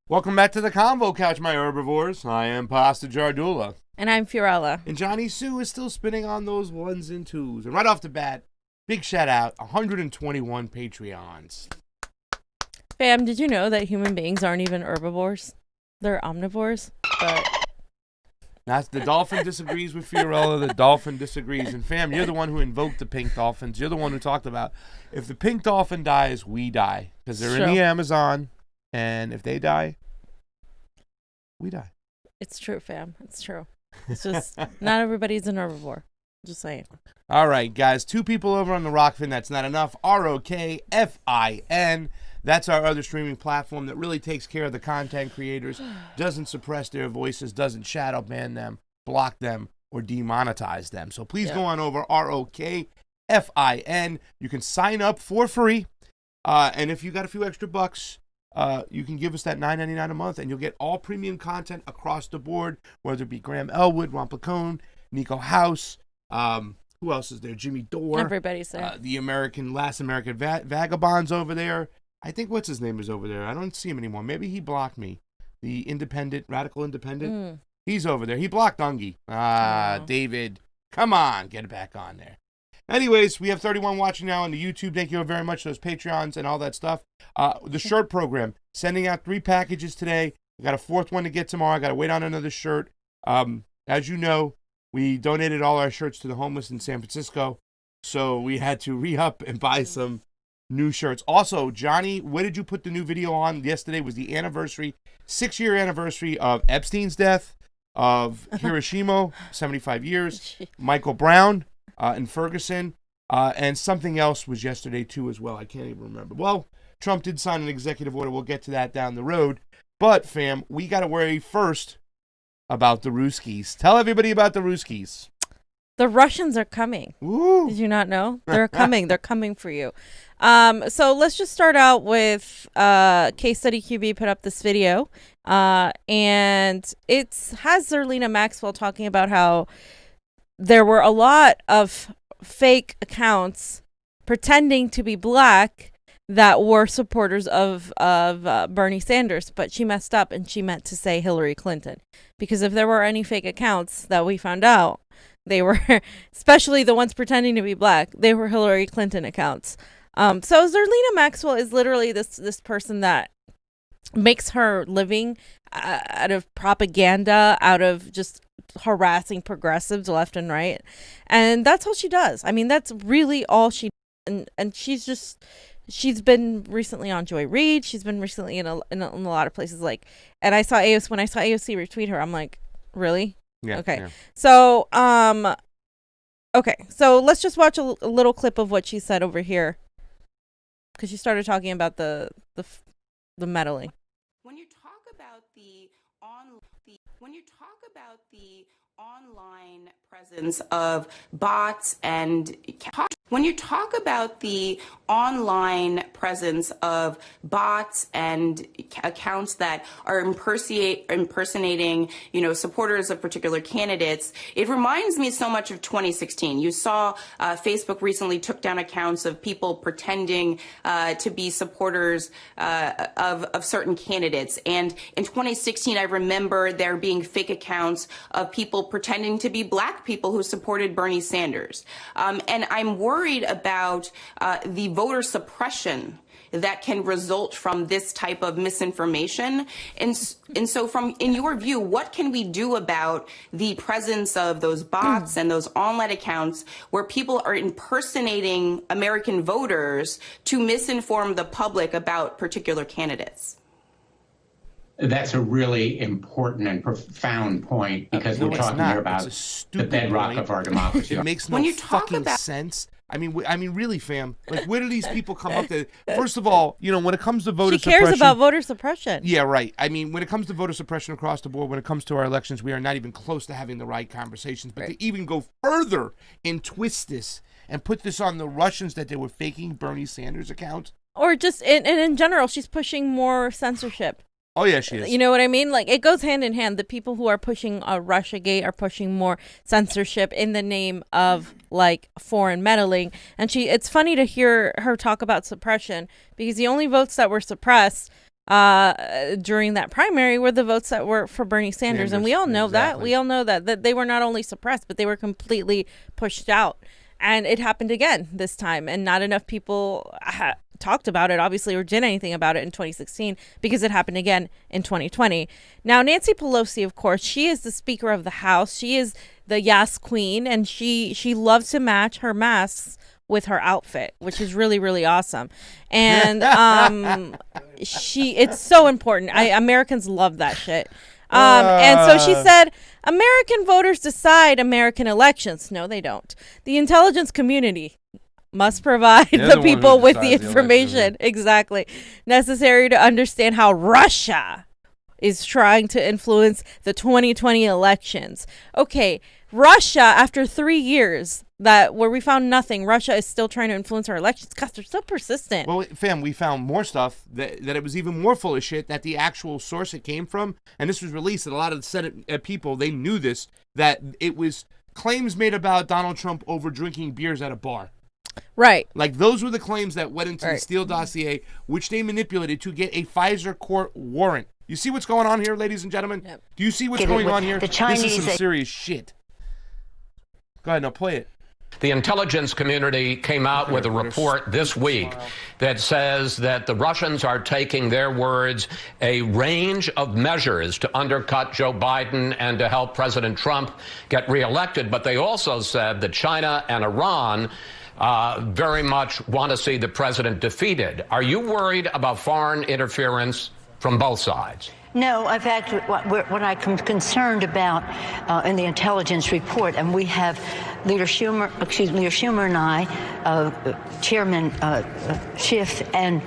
Welcome back to the Convo Couch, my herbivores. I am Pasta Jardula. And I'm Fiorella. And Johnny Sue is still spinning on those ones and twos. And right off the bat, big shout out, 121 Patreons. Fam, did you know that human beings aren't even herbivores? They're omnivores. But That's, the dolphin disagrees with Fiorella. The dolphin disagrees. And fam, you're the one who invoked the pink dolphins. You're the one who talked about, if the pink dolphin dies, we die. Because they're in the Amazon. And if they die, we die. It's true, fam. It's true. It's just not everybody's an herbivore. Just saying. All right, guys. 2 people over on the ROKFIN. That's not enough. ROKFIN. That's our other streaming platform that really takes care of the content creators, doesn't suppress their voices, doesn't shadow ban them, block them, or demonetize them. So please go on over, ROKFIN. You can sign up for free. And if you got a few extra bucks, you can give us that $9.99 a month, and you'll get all premium content across the board, whether it be Graham Elwood, Ron Placone, Nico House, who else is there? Jimmy Dore. Everybody's there. The Last American Vagabonds over there. I think what's his name is over there. I don't see him anymore. Maybe he blocked me. The Radical Independent. He's over there. He blocked Ungie. David, come on, get it back on there. Anyways, we have 31 watching now on the YouTube. Thank you very much, those Patreons and all that stuff. The shirt program, sending out 3 packages today. We got a 4th one to get tomorrow. I got to wait on another shirt. As you know, we donated all our shirts to the homeless in San Francisco, so we had to re-up and buy some new shirts. Also, Johnny, what did you put the new video on? Yesterday was the 6-year anniversary of Epstein's death, of Hiroshima, 75 years, Michael Brown, in Ferguson, and something else was yesterday too as well. I can't even remember. Well, Trump did sign an executive order. We'll get to that down the road. But, fam, we got to worry first about the Ruskies. Tell everybody about the Ruskies. The Russians are coming. Woo. Did you not know? They're coming. They're coming for you. So let's just start out with Case Study QB put up this video. And it has Zerlina Maxwell talking about how there were a lot of fake accounts pretending to be black that were supporters of Bernie Sanders, but she messed up and she meant to say Hillary Clinton. Because if there were any fake accounts that we found out, they were, especially the ones pretending to be black, they were Hillary Clinton accounts. So Zerlina Maxwell is literally this person that makes her living out of propaganda, out of just harassing progressives left and right, and that's all she does. I mean, that's really all she and she's been recently on Joy Reid. She's been recently in a lot of places, like, and when I saw AOC retweet her, I'm like, really? Yeah. Okay. Yeah. So okay, so let's just watch a little clip of what she said over here, because she started talking about the meddling. When you talk about the online presence of bots and accounts that are impersonating, supporters of particular candidates, it reminds me so much of 2016. You saw Facebook recently took down accounts of people pretending to be supporters of certain candidates. And in 2016, I remember there being fake accounts of people pretending to be black people who supported Bernie Sanders. And I'm worried about the voter suppression that can result from this type of misinformation. And so in your view, what can we do about the presence of those bots and those online accounts where people are impersonating American voters to misinform the public about particular candidates? That's a really important and profound point, because we're talking here about the bedrock of our democracy. It makes no fucking sense. I mean, really, fam. Like, where do these people come up to? First of all, when it comes to voter suppression, she cares about voter suppression. Yeah, right. I mean, when it comes to voter suppression across the board, when it comes to our elections, we are not even close to having the right conversations. But to even go further and twist this and put this on the Russians that they were faking Bernie Sanders accounts, or just in general, she's pushing more censorship. Oh, yeah, she is. You know what I mean? Like, it goes hand in hand. The people who are pushing Russiagate are pushing more censorship in the name of, like, foreign meddling. And it's funny to hear her talk about suppression, because the only votes that were suppressed during that primary were the votes that were for Bernie Sanders. And we all know that. We all know that they were not only suppressed, but they were completely pushed out. And it happened again this time. And not enough people talked about it, obviously, or did anything about it in 2016 because it happened again in 2020. Now, Nancy Pelosi, of course, she is the Speaker of the House. She is the Yas Queen, and she loves to match her masks with her outfit, which is really, really awesome. And it's so important. Americans love that shit. And so she said, American voters decide American elections. No, they don't. The intelligence community must provide the people with the information exactly necessary to understand how Russia is trying to influence the 2020 elections. Okay, Russia, after 3 years where we found nothing, Russia is still trying to influence our elections. God, they're so persistent. Well, fam, we found more stuff that it was even more full of shit, that the actual source it came from, and this was released, that a lot of the Senate people, they knew this, that it was claims made about Donald Trump over drinking beers at a bar. Right. Like, those were the claims that went into the Steele dossier, which they manipulated to get a Pfizer court warrant. You see what's going on here, ladies and gentlemen? Yep. Do you see what's going on here? This is some serious shit. Go ahead, now play it. The intelligence community came out with a report this week that says that the Russians are taking, their words, a range of measures to undercut Joe Biden and to help President Trump get reelected. But they also said that China and Iran very much want to see the president defeated. Are you worried about foreign interference from both sides? No, in fact, what I'm concerned about in the intelligence report, and we have Leader Schumer and I, Chairman Schiff and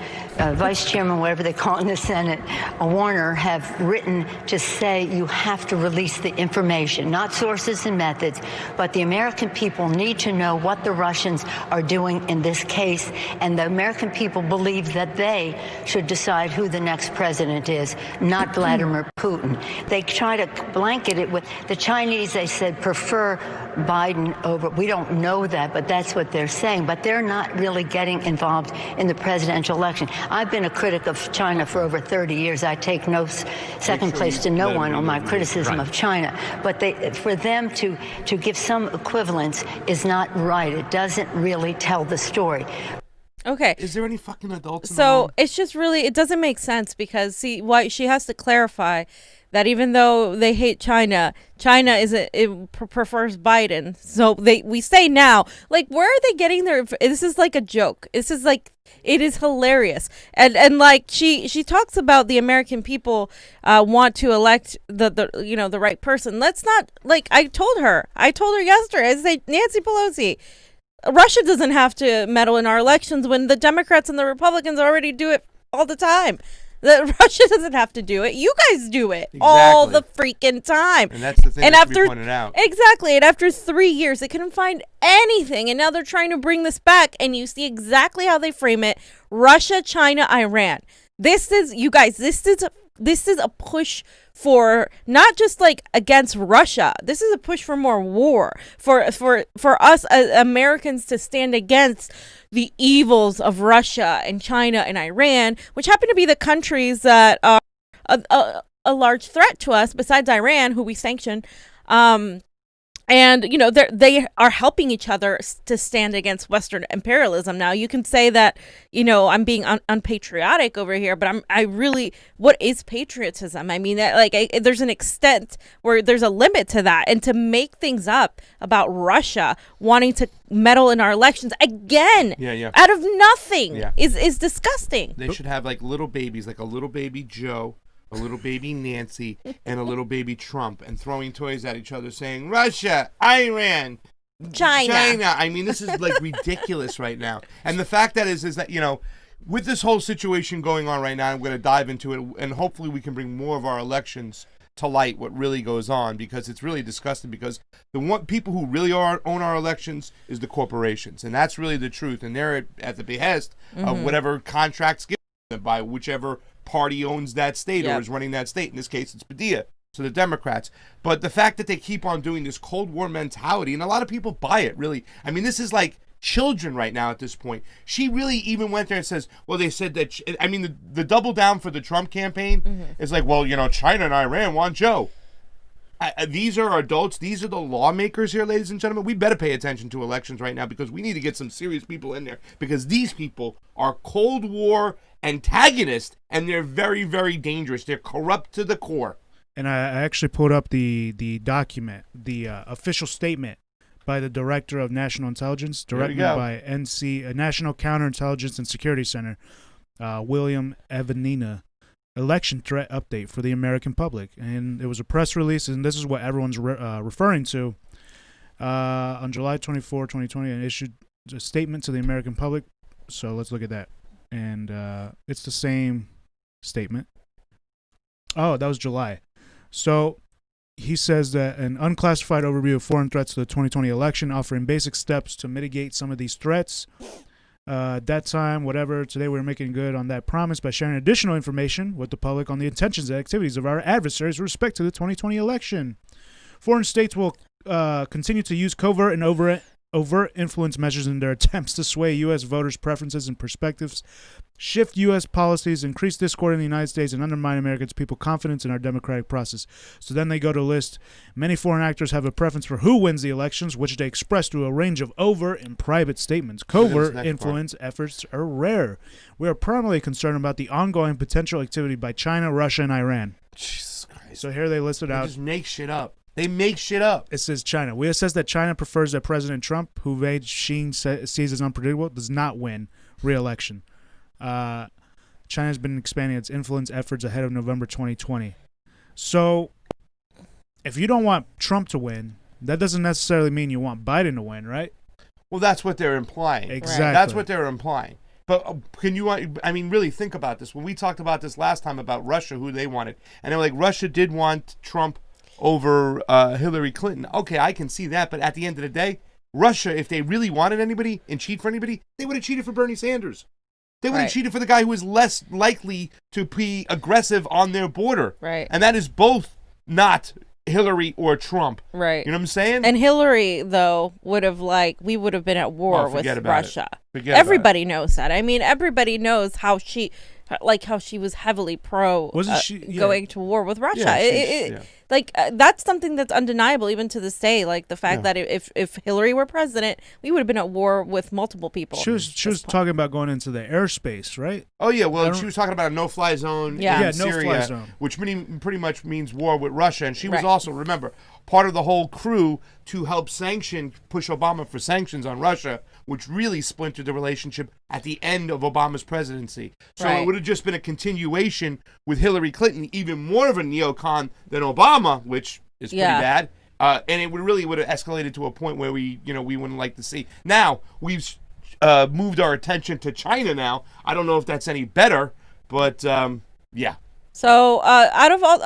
Vice Chairman, whatever they call it in the Senate, Warner, have written to say you have to release the information, not sources and methods, but the American people need to know what the Russians are doing in this case, and the American people believe that they should decide who the next president is, not Vladimir Putin. They try to blanket it with the Chinese. They said prefer Biden over. We don't know that, but that's what they're saying. But they're not really getting involved in the presidential election. I've been a critic of China for over 30 years. I take no second place to no one on my criticism of China. But for them to give some equivalence is not right. It doesn't really tell the story. Okay. Is there any fucking adults in the So room? it's just really, it doesn't make sense because, see, what she has to clarify that even though they hate China, China prefers Biden. So we say now, like, where are they getting their? This is like a joke. This is like, it is hilarious. And like she talks about the American people want to elect the right person. Let's not, like, I told her yesterday. I say, Nancy Pelosi, Russia doesn't have to meddle in our elections when the Democrats and the Republicans already do it all the time. Russia doesn't have to do it. You guys do it all the freaking time. And that's the thing that we pointed out. Exactly. And after 3 years, they couldn't find anything. And now they're trying to bring this back. And you see exactly how they frame it. Russia, China, Iran. This is a push for not just like against Russia. This is a push for more war, for us as Americans to stand against the evils of Russia and China and Iran, which happen to be the countries that are a large threat to us besides Iran, who we sanction. And, they are helping each other to stand against Western imperialism. Now, you can say that, I'm being unpatriotic over here, but what is patriotism? I mean, there's an extent where there's a limit to that. And to make things up about Russia wanting to meddle in our elections again, out of nothing, is disgusting. They should have, like, little babies, like a little baby Joe, a little baby Nancy, and a little baby Trump, and throwing toys at each other saying, Russia, Iran, China. I mean, this is, like, ridiculous right now. And the fact that is that, with this whole situation going on right now, I'm going to dive into it, and hopefully we can bring more of our elections to light, what really goes on, because it's really disgusting, because the people who really own our elections is the corporations, and that's really the truth, and they're at the behest of whatever contracts given them by whichever party owns that state or is running that state. In this case, it's Padilla, so the Democrats. But the fact that they keep on doing this Cold War mentality, and a lot of people buy it, really. I mean, this is like children right now at this point. She really even went there and says, well, they said that, the double down for the Trump campaign is like, well, China and Iran want Joe. These are adults. These are the lawmakers here, ladies and gentlemen. We better pay attention to elections right now because we need to get some serious people in there because these people are Cold War antagonists and they're very, very dangerous. They're corrupt to the core. And I actually pulled up the document, the official statement by the Director of National Intelligence, directed by National Counterintelligence and Security Center, William Evanina. Election threat update for the American public. And it was a press release, and this is what everyone's referring to. On July 24, 2020, and issued a statement to the American public. So let's look at that. And it's the same statement. Oh, that was July. So he says that an unclassified overview of foreign threats to the 2020 election, offering basic steps to mitigate some of these threats. At that time, whatever, today we're making good on that promise by sharing additional information with the public on the intentions and activities of our adversaries with respect to the 2020 election. Foreign states will continue to use covert and overt influence measures in their attempts to sway U.S. voters' preferences and perspectives, shift U.S. policies, increase discord in the United States, and undermine Americans' people's confidence in our democratic process. So then they go to list, many foreign actors have a preference for who wins the elections, which they express through a range of overt and private statements. Covert influence efforts are rare. We are primarily concerned about the ongoing potential activity by China, Russia, and Iran. Jesus Christ. So here they listed out. They just make shit up. They make shit up. It says China. We assess that China prefers that President Trump, who Wei Xing sees as unpredictable, does not win re-election. China has been expanding its influence efforts ahead of November 2020. So if you don't want Trump to win, that doesn't necessarily mean you want Biden to win, right? Well, that's what they're implying. Exactly. That's what they're implying. But really think about this. When we talked about this last time about Russia, who they wanted, and they were like, Russia did want Trump over Hillary Clinton. Okay, I can see that, but at the end of the day, Russia, if they really wanted anybody and cheat for anybody, they would have cheated for Bernie Sanders. They would have cheated for the guy who is less likely to be aggressive on their border. Right. And that is both not Hillary or Trump. Right. You know what I'm saying? And Hillary, though, we would have been at war with Russia. Everybody knows that. I mean, everybody knows how she was heavily pro going to war with Russia. That's something that's undeniable even to this day. Like the fact that if Hillary were president, we would have been at war with multiple people. She was talking about going into the airspace, right? Oh yeah, well she was talking about a no-fly zone in Syria, no-fly zone, which pretty much means war with Russia. And she was also, remember, part of the whole crew to help push Obama for sanctions on Russia, which really splintered the relationship at the end of Obama's presidency. So it would have just been a continuation with Hillary Clinton, even more of a neocon than Obama, which is pretty bad. And it would have escalated to a point where we wouldn't like to see. Now, we've moved our attention to China now. I don't know if that's any better, but yeah. So, out of all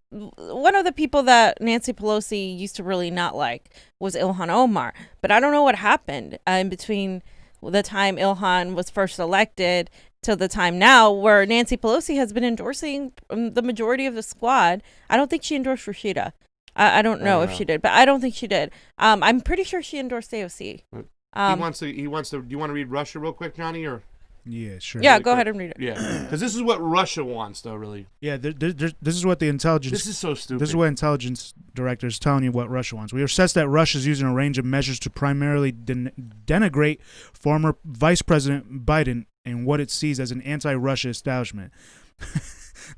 one of the people that Nancy Pelosi used to really not like was Ilhan Omar, but I don't know what happened in between the time Ilhan was first elected to the time now, where Nancy Pelosi has been endorsing the majority of the squad. I don't think she endorsed Rashida. I don't know if she did, but I don't think she did. I'm pretty sure she endorsed AOC. He wants to. Do you want to read Russia real quick, Johnny, or? Yeah, sure. Yeah, go ahead and read it. Yeah, because this is what Russia wants, though, really. Yeah, this is what the intelligence... This is so stupid. This is what intelligence director is telling you what Russia wants. We assess that Russia is using a range of measures to primarily denigrate former Vice President Biden and what it sees as an anti-Russia establishment.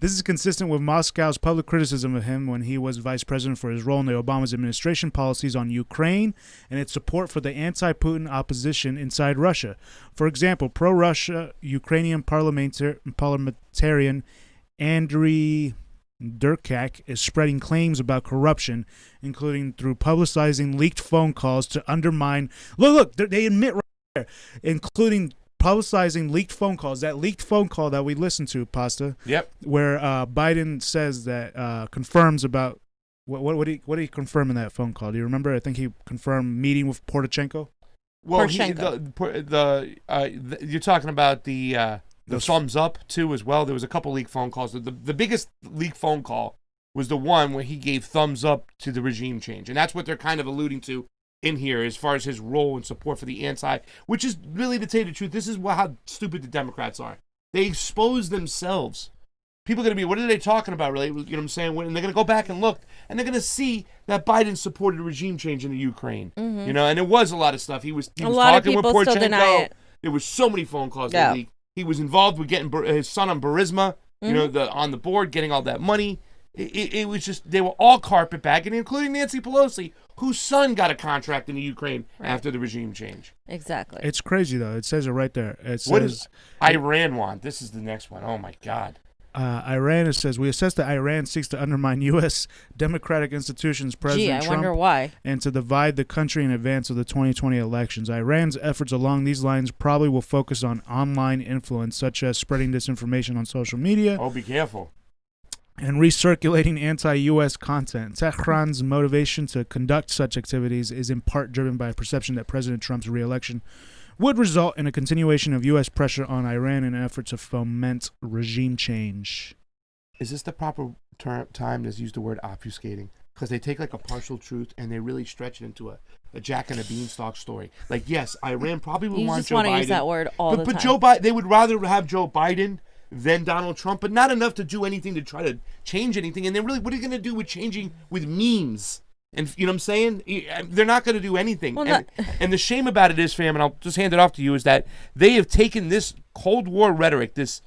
This is consistent with Moscow's public criticism of him when he was vice president for his role in the Obama's administration policies on Ukraine and its support for the anti-Putin opposition inside Russia. For example, pro-Russia Ukrainian parliamentarian Andriy Durkak is spreading claims about corruption, including through publicizing leaked phone calls to undermine... Look, they admit right there, including... publicizing leaked phone calls. That leaked phone call that we listened to, Pasta. Yep. Where Biden says that confirms about what did he confirm in that phone call? Do you remember? I think he confirmed meeting with Poroshenko. Well, you're talking about the thumbs up too as well. There was a couple leaked phone calls. The biggest leaked phone call was the one where he gave thumbs up to the regime change, and that's what they're kind of alluding to in here as far as his role and support for the which is really, to tell you the truth, this is how stupid the Democrats are. They expose themselves. People are going to be, what are they talking about, really? You know what I'm saying? And they're going to go back and look, and they're going to see that Biden supported regime change in the Ukraine. You know, and there was a lot of stuff. He was talking with Poroshenko. There was so many phone calls. Yeah. He was involved with getting his son on Burisma, you know, on the board, getting all that money. It was just, they were all carpetbagging, including Nancy Pelosi, whose son got a contract in the Ukraine after the regime change. Exactly. It's crazy, though. It says it right there. It says, what does Iran want? This is the next one. Oh, my God. Iran, it says, we assess that Iran seeks to undermine U.S. democratic institutions, President Trump, wonder why, and to divide the country in advance of the 2020 elections. Iran's efforts along these lines probably will focus on online influence, such as spreading disinformation on social media. Oh, be careful. And recirculating anti-U.S. content. Tehran's motivation to conduct such activities is in part driven by a perception that President Trump's re-election would result in a continuation of U.S. pressure on Iran in an effort to foment regime change. Is this the proper time to use the word obfuscating? Because they take like a partial truth and they really stretch it into a Jack and a Beanstalk story. Like, yes, Iran probably would want Joe Biden. You just want to use that word all the time. But Joe Biden, they would rather have Joe Biden than Donald Trump, but not enough to do anything to try to change anything. And then really, what are you going to do with changing with memes? And you know what I'm saying? They're not going to do anything. Well, and the shame about it is, fam, and I'll just hand it off to you, is that they have taken this Cold War rhetoric, this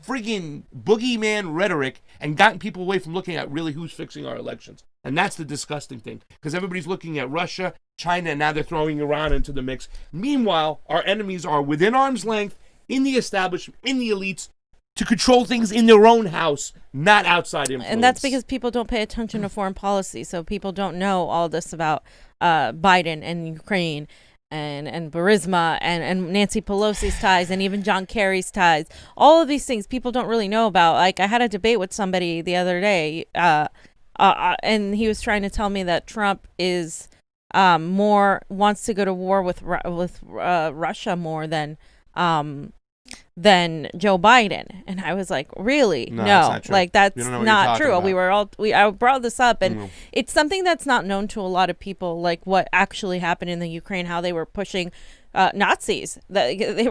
friggin' boogeyman rhetoric, and gotten people away from looking at really who's fixing our elections. And that's the disgusting thing, because everybody's looking at Russia, China, and now they're throwing Iran into the mix. Meanwhile, our enemies are within arm's length, in the establishment, in the elites, to control things in their own house, not outside influence. And that's because people don't pay attention to foreign policy, so people don't know all this about Biden and Ukraine and Burisma and Nancy Pelosi's ties and even John Kerry's ties. All of these things people don't really know about. Like, I had a debate with somebody the other day, and he was trying to tell me that Trump is wants to go to war with Russia more than Joe Biden. And I was like, really? No, like that's not true. I brought this up, and it's something that's not known to a lot of people, like what actually happened in the Ukraine, how they were pushing Nazis. They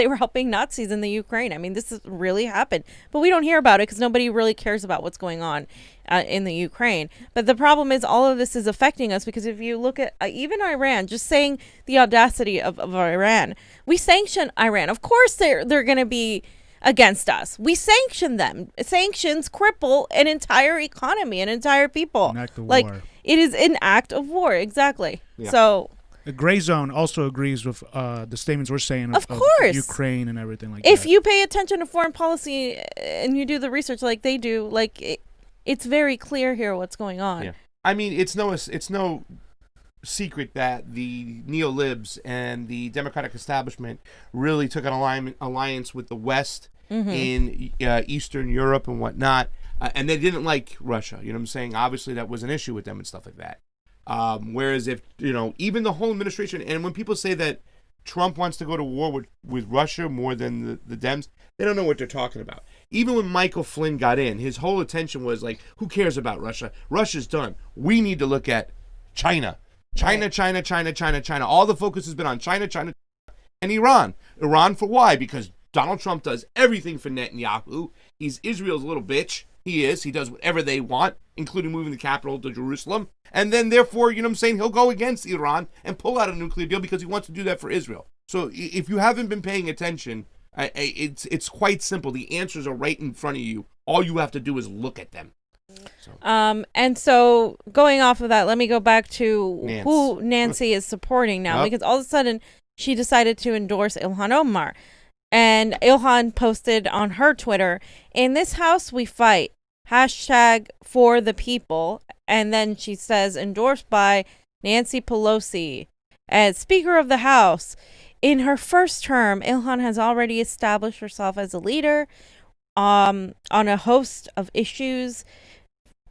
were helping Nazis in the Ukraine. I mean, this has really happened, but we don't hear about it because nobody really cares about what's going on in the Ukraine. But the problem is all of this is affecting us, because if you look at even Iran, just saying the audacity of Iran, we sanction Iran. Of course they're going to be against us. We sanction them. Sanctions cripple an entire economy, an entire people. An act of war. It is an act of war. Exactly. Yeah. So the Gray Zone also agrees with the statements we're saying of Ukraine and everything like that. If you pay attention to foreign policy and you do the research like they do, like it's very clear here what's going on. Yeah. I mean, it's no secret that the neo-libs and the Democratic establishment really took an alliance with the West in Eastern Europe and whatnot, and they didn't like Russia. You know what I'm saying? Obviously, that was an issue with them and stuff like that. Whereas if, even the whole administration, and when people say that Trump wants to go to war with Russia more than the Dems, they don't know what they're talking about. Even when Michael Flynn got in, his whole attention was like, who cares about Russia? Russia's done. We need to look at China. China. All the focus has been on China, and Iran. Iran for why? Because Donald Trump does everything for Netanyahu. He's Israel's little bitch. He is. He does whatever they want, including moving the capital to Jerusalem. And then, therefore, he'll go against Iran and pull out a nuclear deal because he wants to do that for Israel. So if you haven't been paying attention, it's quite simple. The answers are right in front of you. All you have to do is look at them. And so going off of that, let me go back to who Nancy is supporting now, because all of a sudden she decided to endorse Ilhan Omar. And Ilhan posted on her Twitter, "In this house we fight. # for the people." And then she says, endorsed by Nancy Pelosi as Speaker of the House. In her first term, Ilhan has already established herself as a leader on a host of issues,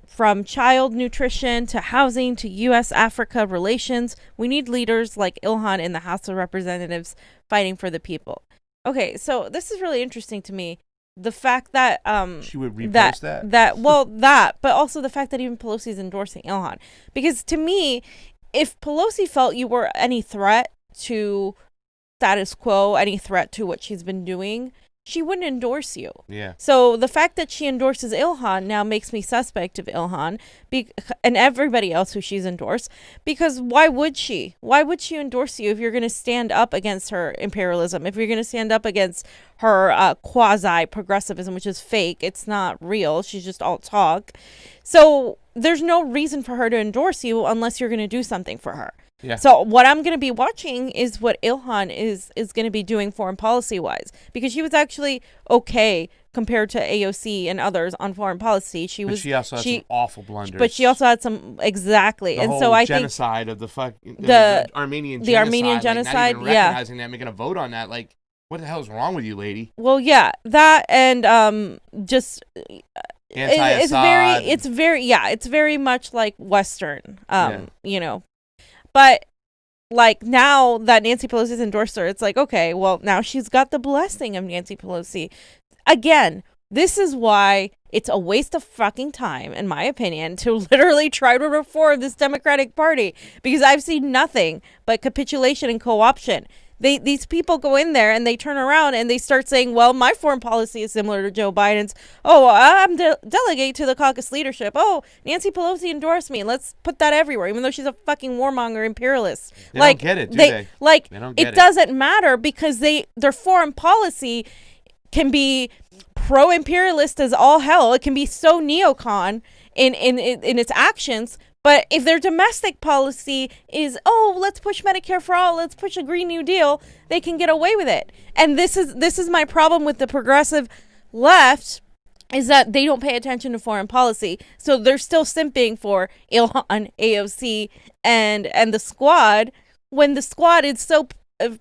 from child nutrition to housing to U.S.-Africa relations. We need leaders like Ilhan in the House of Representatives fighting for the people. Okay, so this is really interesting to me. The fact that she would repost that, but also the fact that even Pelosi is endorsing Ilhan, because to me, if Pelosi felt you were any threat to status quo, any threat to what she's been doing, she wouldn't endorse you. Yeah. So the fact that she endorses Ilhan now makes me suspect of Ilhan and everybody else who she's endorsed, because why would she? Why would she endorse you if you're going to stand up against her imperialism, if you're going to stand up against her quasi-progressivism, which is fake? It's not real. She's just all talk. So there's no reason for her to endorse you unless you're going to do something for her. Yeah. So what I'm going to be watching is what Ilhan is going to be doing foreign policy wise, because she was actually okay compared to AOC and others on foreign policy. She also had some awful blunders. But she also had some the whole so I genocide think of the Armenian genocide. The Armenian genocide, not even recognizing that, making a vote on that. Like, what the hell is wrong with you, lady? Well, yeah, that and just anti-Assad. It's very much like Western, you know. But like now that Nancy Pelosi's endorsed her, it's like, okay, well, now she's got the blessing of Nancy Pelosi. Again, this is why it's a waste of fucking time, in my opinion, to literally try to reform this Democratic Party, because I've seen nothing but capitulation and co-option. These people go in there and they turn around and they start saying, well, my foreign policy is similar to Joe Biden's. Oh, I'm delegate to the caucus leadership. Oh, Nancy Pelosi endorsed me. Let's put that everywhere, even though she's a fucking warmonger imperialist. They don't get it, do they? Like, they don't get it doesn't matter, because their foreign policy can be pro-imperialist as all hell. It can be so neocon in its actions. But if their domestic policy is, oh, let's push Medicare for all, let's push a Green New Deal, they can get away with it. And this is my problem with the progressive left, is that they don't pay attention to foreign policy. So they're still simping for Ilhan, AOC, and the squad, when the squad is so,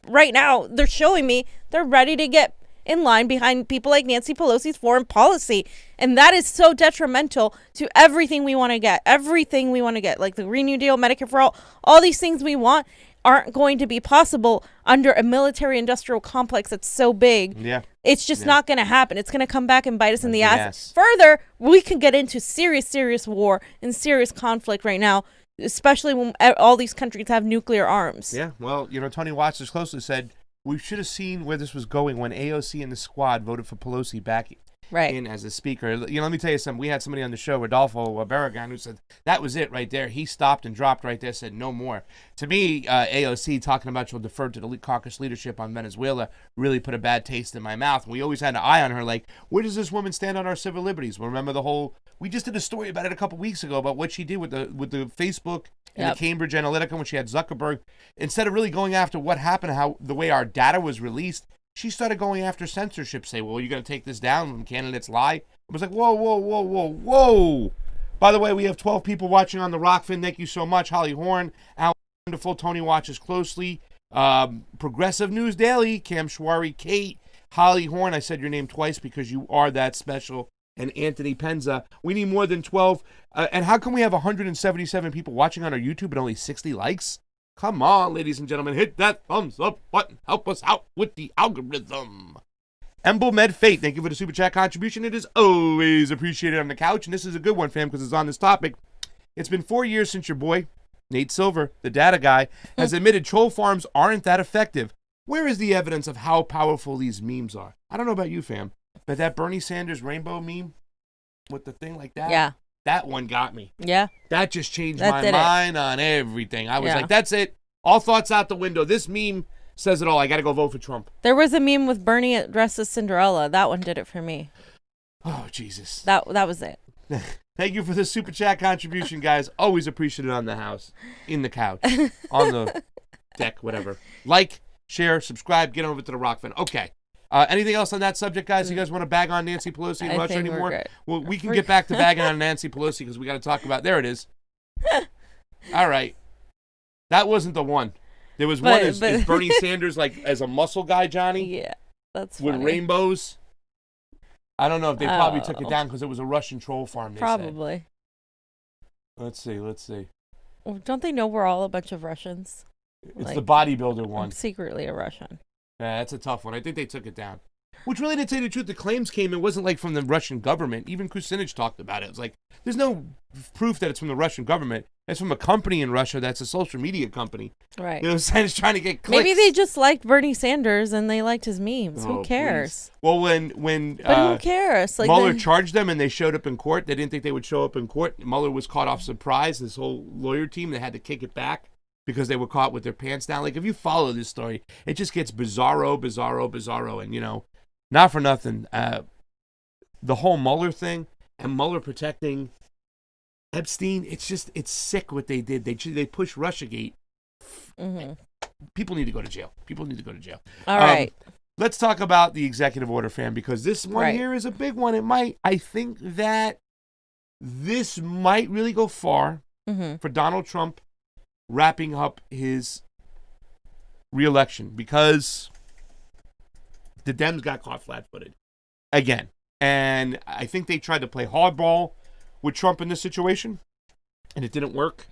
right now, they're showing me they're ready to get in line behind people like Nancy Pelosi's foreign policy. And that is so detrimental to everything we want to get. Like the Green New Deal, Medicare for all these things we want aren't going to be possible under a military-industrial complex that's so big. Yeah. It's just not going to happen. It's going to come back and bite us in the ass. Further, we can get into serious war and serious conflict right now, especially when all these countries have nuclear arms. Yeah, well, Tony Watts closely said, we should have seen where this was going when AOC and the squad voted for Pelosi back in as a speaker. Let me tell you something. We had somebody on the show, Rodolfo Barragan, who said that was it right there. He stopped and dropped right there, said no more. To me, AOC talking about she'll defer to the caucus leadership on Venezuela really put a bad taste in my mouth. We always had an eye on her, like, where does this woman stand on our civil liberties? Well, remember we just did a story about it a couple weeks ago about what she did with the Facebook and the Cambridge Analytica when she had Zuckerberg. Instead of really going after what happened, how the way our data was released, she started going after censorship. Say, well, you're going to take this down when candidates lie. I was like, whoa. By the way, we have 12 people watching on the ROKFIN. Thank you so much. Holly Horn, Alan, wonderful. Tony watches closely. Progressive News Daily, Cam Schwari, Kate, Holly Horn. I said your name twice because you are that special. And Anthony Penza. We need more than 12. And how come we have 177 people watching on our YouTube and only 60 likes? Come on, ladies and gentlemen. Hit that thumbs up button. Help us out with the algorithm. Emble Med Fate, thank you for the super chat contribution. It is always appreciated on the couch. And this is a good one, fam, because it's on this topic. It's been 4 years since your boy, Nate Silver, the data guy, has admitted troll farms aren't that effective. Where is the evidence of how powerful these memes are? I don't know about you, fam. But that Bernie Sanders rainbow meme with the thing like that, that one got me. Yeah. That just changed my mind on everything. I was like, that's it. All thoughts out the window. This meme says it all. I got to go vote for Trump. There was a meme with Bernie dressed as Cinderella. That one did it for me. Oh, Jesus. That was it. Thank you for the super chat contribution, guys. Always appreciate it on the house, in the couch, on the deck, whatever. Like, share, subscribe, get over to the ROKFIN. Okay. Anything else on that subject, guys? You guys want to bag on Nancy Pelosi and Russia anymore? Well, we can get back to bagging on Nancy Pelosi because we got to talk about. There it is. All right, that wasn't the one. There was one. Is Bernie Sanders like as a muscle guy, Johnny? Yeah, that's with funny. Rainbows. I don't know if they probably took it down because it was a Russian troll farm. They probably. Said. Let's see. Well, don't they know we're all a bunch of Russians? It's the bodybuilder one. I'm secretly a Russian. Yeah, that's a tough one. I think they took it down. Which really, to tell you the truth, the claims came, it wasn't like from the Russian government. Even Kucinich talked about it. It's like, there's no proof that it's from the Russian government. It's from a company in Russia that's a social media company. Right. You know what I'm saying? It's trying to get clicks. Maybe they just liked Bernie Sanders and they liked his memes. Who cares? Please. Well, when who cares? Like Mueller charged them and they showed up in court, they didn't think they would show up in court. Mueller was caught off surprise. This whole lawyer team, they had to kick it back because they were caught with their pants down. Like, if you follow this story, it just gets bizarro. And, you know, not for nothing, the whole Mueller thing and Mueller protecting Epstein, it's sick what they did. They pushed Russiagate. Mm-hmm. People need to go to jail. All right. Let's talk about the executive order, fam, because this one here is a big one. I think that this might really go far for Donald Trump wrapping up his re-election, because the Dems got caught flat-footed again. And I think they tried to play hardball with Trump in this situation, and it didn't work.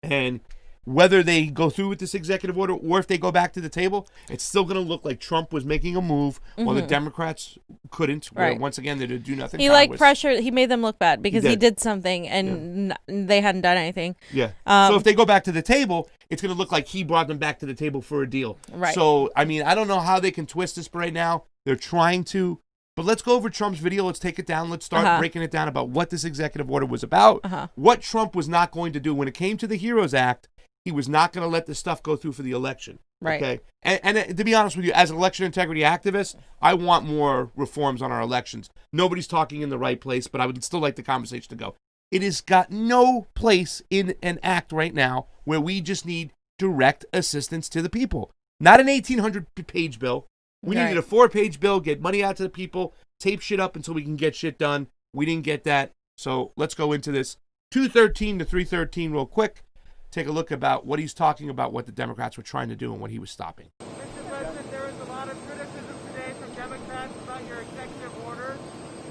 And whether they go through with this executive order or if they go back to the table, it's still going to look like Trump was making a move while the Democrats couldn't. Where once again, they did do nothing. He he made them look bad because he did something and they hadn't done anything. Yeah. So if they go back to the table, it's going to look like he brought them back to the table for a deal. Right. So, I mean, I don't know how they can twist this right now. They're trying to. But let's go over Trump's video. Let's take it down. Let's start breaking it down about what this executive order was about, what Trump was not going to do. When it came to the HEROES Act, he was not going to let this stuff go through for the election. Right. Okay. And to be honest with you, as an election integrity activist, I want more reforms on our elections. Nobody's talking in the right place, but I would still like the conversation to go. It has got no place in an act right now where we just need direct assistance to the people. Not an 1,800-page bill. We needed a 4-page bill, get money out to the people, tape shit up until we can get shit done. We didn't get that. So let's go into this 213 to 313 real quick. Take a look about what he's talking about, what the Democrats were trying to do and what he was stopping. Mr. President, there is a lot of criticism today from Democrats about your executive order.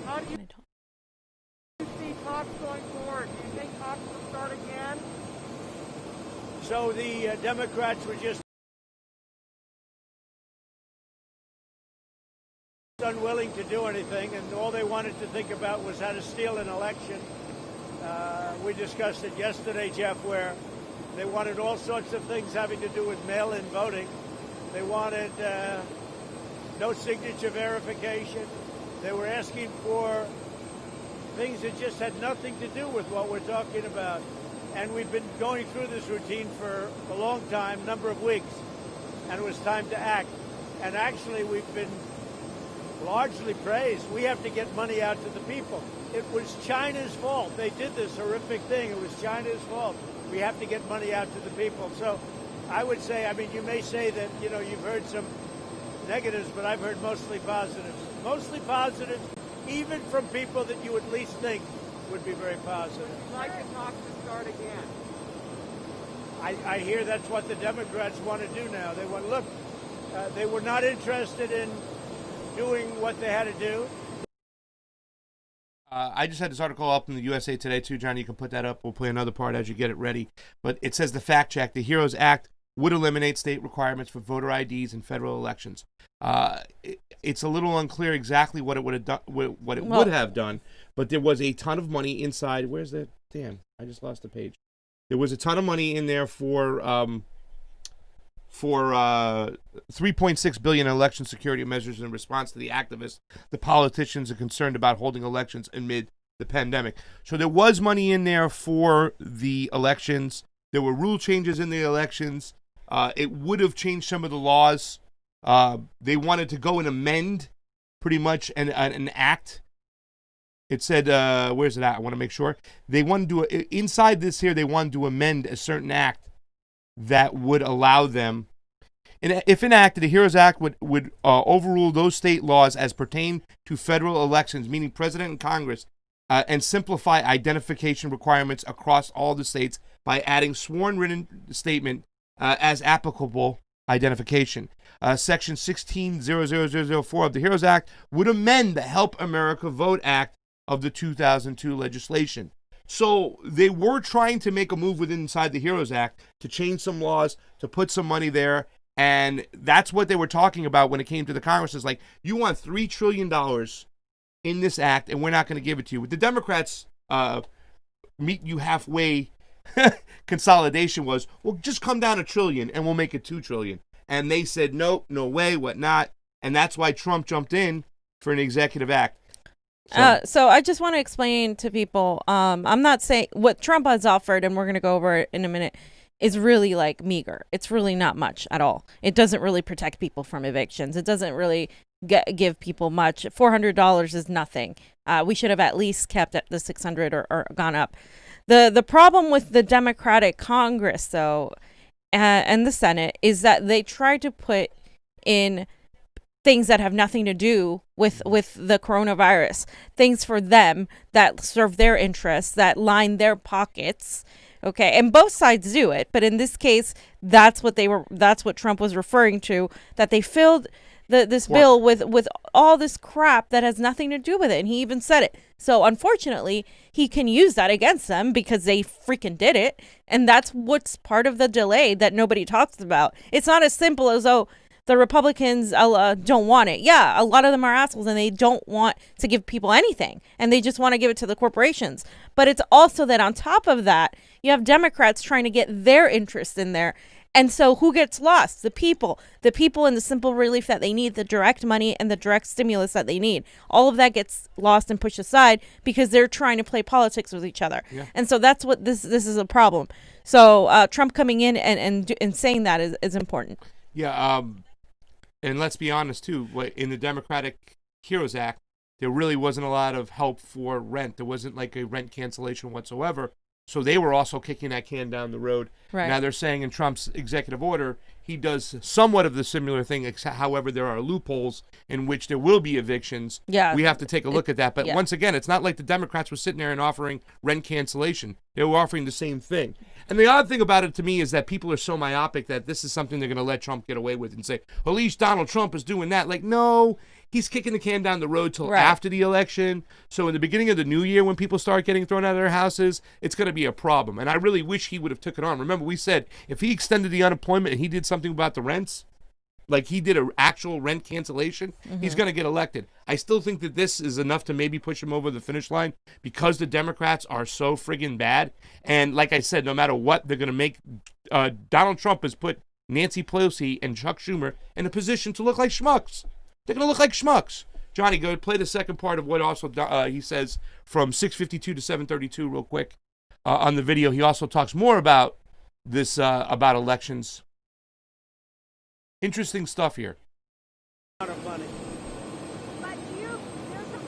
How do you see talks going forward? Do you think talks will start again? So the Democrats were just unwilling to do anything, and all they wanted to think about was how to steal an election. We discussed it yesterday, Jeff, where they wanted all sorts of things having to do with mail-in voting. They wanted no signature verification. They were asking for things that just had nothing to do with what we're talking about. And we've been going through this routine for a long time, number of weeks, and it was time to act. And actually, we've been largely praised. We have to get money out to the people. It was China's fault. They did this horrific thing. It was China's fault. We have to get money out to the people. So I would say, I mean, you may say that, you know, you've heard some negatives, but I've heard mostly positives. Mostly positives, even from people that you at least think would be very positive. Would you like the talks to start again? I hear that's what the Democrats want to do now. They want, look, they were not interested in doing what they had to do. I just had this article up in the USA Today too, John. You can put that up. We'll play another part as you get it ready. But it says the fact check: the HEROES Act would eliminate state requirements for voter IDs in federal elections. It's a little unclear exactly what it would have done. What it would have done, but there was a ton of money inside. Where's the damn? I just lost the page. There was a ton of money in there for $3.6 billion in election security measures in response to the activists. The politicians are concerned about holding elections amid the pandemic. So there was money in there for the elections. There were rule changes in the elections. It would have changed some of the laws. They wanted to go and amend pretty much an act. It said, where's it at? I want to make sure. They wanted to inside this here, they wanted to amend a certain act that would allow them, and if enacted, the HEROES Act would overrule those state laws as pertain to federal elections, meaning President and Congress, and simplify identification requirements across all the states by adding sworn written statement as applicable identification. Section 16.00004 of the HEROES Act would amend the Help America Vote Act of the 2002 legislation. So they were trying to make a move inside the HEROES Act to change some laws, to put some money there, And that's what they were talking about when it came to the Congress. Is like, you want $3 trillion in this act, and we're not going to give it to you. The Democrats meet you halfway consolidation was, well, just come down $1 trillion and we'll make it $2 trillion. And they said, nope, no way, whatnot. And that's why Trump jumped in for an executive act. So I just want to explain to people, I'm not saying what Trump has offered, and we're going to go over it in a minute, is really like meager. It's really not much at all. It doesn't really protect people from evictions. It doesn't really give people much. $400 is nothing. We should have at least kept at the $600 or gone up. The problem with the Democratic Congress, though, and the Senate, is that they try to put in things that have nothing to do with the coronavirus, things for them that serve their interests, that line their pockets. Okay, and both sides do it, but in this case, that's what Trump was referring to, that they filled this bill with all this crap that has nothing to do with it, and he even said it. So unfortunately, he can use that against them because they freaking did it, and that's what's part of the delay that nobody talks about. It's not as simple as, oh, the Republicans don't want it. Yeah, a lot of them are assholes, and they don't want to give people anything, and they just want to give it to the corporations. But it's also that on top of that, you have Democrats trying to get their interest in there. And so who gets lost? The people and the simple relief that they need, the direct money and the direct stimulus that they need. All of that gets lost and pushed aside because they're trying to play politics with each other. Yeah. And so that's what this is a problem. So Trump coming in and saying that is important. Yeah. And let's be honest, too, in the Democratic Heroes Act, there really wasn't a lot of help for rent. There wasn't like a rent cancellation whatsoever. So they were also kicking that can down the road. Right. Now they're saying in Trump's executive order, he does somewhat of the similar thing. However, there are loopholes in which there will be evictions. Yeah. We have to take a look at that. But once again, it's not like the Democrats were sitting there and offering rent cancellation. They were offering the same thing. And the odd thing about it to me is that people are so myopic that this is something they're going to let Trump get away with and say, at least Donald Trump is doing that. Like, no, he's kicking the can down the road till after the election. So in the beginning of the new year, when people start getting thrown out of their houses, it's going to be a problem. And I really wish he would have took it on. Remember, we said if he extended the unemployment and he did something about the rents, like he did an actual rent cancellation, he's going to get elected. I still think that this is enough to maybe push him over the finish line because the Democrats are so friggin' bad. And like I said, no matter what, they're going to make Donald Trump has put Nancy Pelosi and Chuck Schumer in a position to look like schmucks. They're going to look like schmucks. Johnny, go play the second part of what also he says from 6:52 to 7:32 real quick on the video. He also talks more about this, about elections. Interesting stuff here. But there's some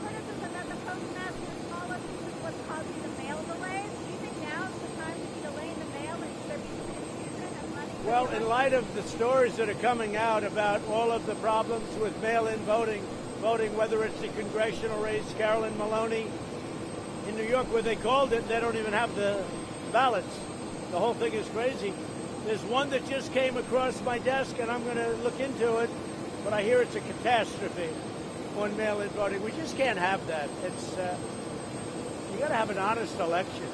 criticism that the postmaster's policy was what's causing the mail delays. Do you think now is the time to be delaying the mail and should there be some confusion and money? Well, in light of the stories that are coming out about all of the problems with mail-in voting, whether it's the congressional race, Carolyn Maloney, in New York where they called it, they don't even have the ballots. The whole thing is crazy. There's one that just came across my desk, and I'm going to look into it, but I hear it's a catastrophe on mail-in voting. We just can't have that. It's you got to have an honest election.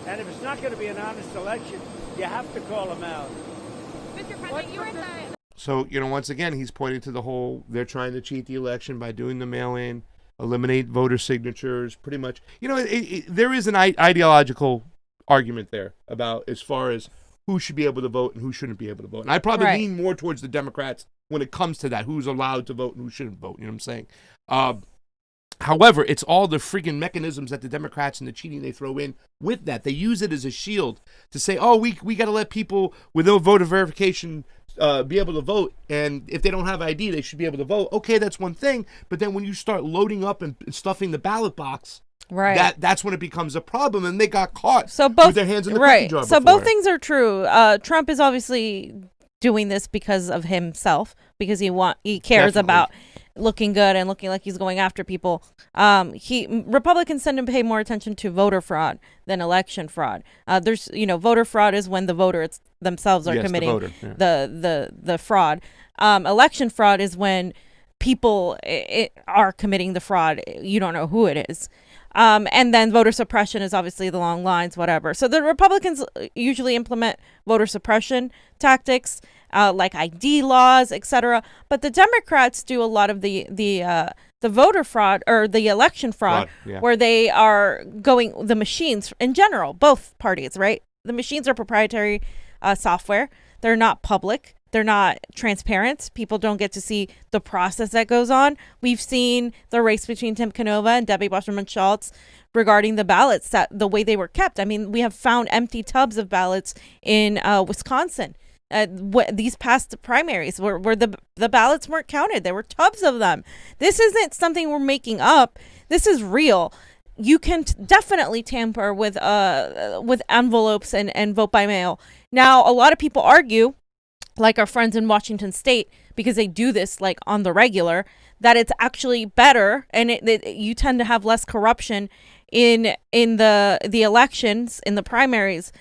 And if it's not going to be an honest election, you have to call them out. Mr. President, you were in the... So, once again, he's pointing to the whole, they're trying to cheat the election by doing the mail-in, eliminate voter signatures, pretty much. There is an ideological argument there about as far as who should be able to vote and who shouldn't be able to vote. And I probably lean more towards the Democrats when it comes to that, who's allowed to vote and who shouldn't vote. You know what I'm saying? However, it's all the freaking mechanisms that the Democrats and the cheating they throw in with that. They use it as a shield to say, oh, we got to let people with no voter verification be able to vote. And if they don't have ID, they should be able to vote. Okay, that's one thing. But then when you start loading up and stuffing the ballot box, that's when it becomes a problem, and they got caught with their hands in the cookie jar. So both things are true. Trump is obviously doing this because of himself, because he cares about looking good and looking like he's going after people. Republicans tend to pay more attention to voter fraud than election fraud. Voter fraud is when the voters themselves are committing the fraud. Election fraud is when people are committing the fraud. You don't know who it is. And then voter suppression is obviously the long lines, whatever. So the Republicans usually implement voter suppression tactics. like ID laws, etc. But the Democrats do a lot of the voter fraud or the election fraud, where they are going the machines in general, both parties, right? The machines are proprietary software. They're not public. They're not transparent. People don't get to see the process that goes on. We've seen the race between Tim Canova and Debbie Wasserman-Schultz regarding the ballots, that the way they were kept. I mean, we have found empty tubs of ballots in Wisconsin. These past primaries where the ballots weren't counted. There were tubs of them. This isn't something we're making up. This is real. You can definitely tamper with envelopes and vote by mail. Now, a lot of people argue, like our friends in Washington State, because they do this like on the regular, that it's actually better, and you tend to have less corruption in the elections, in the primaries,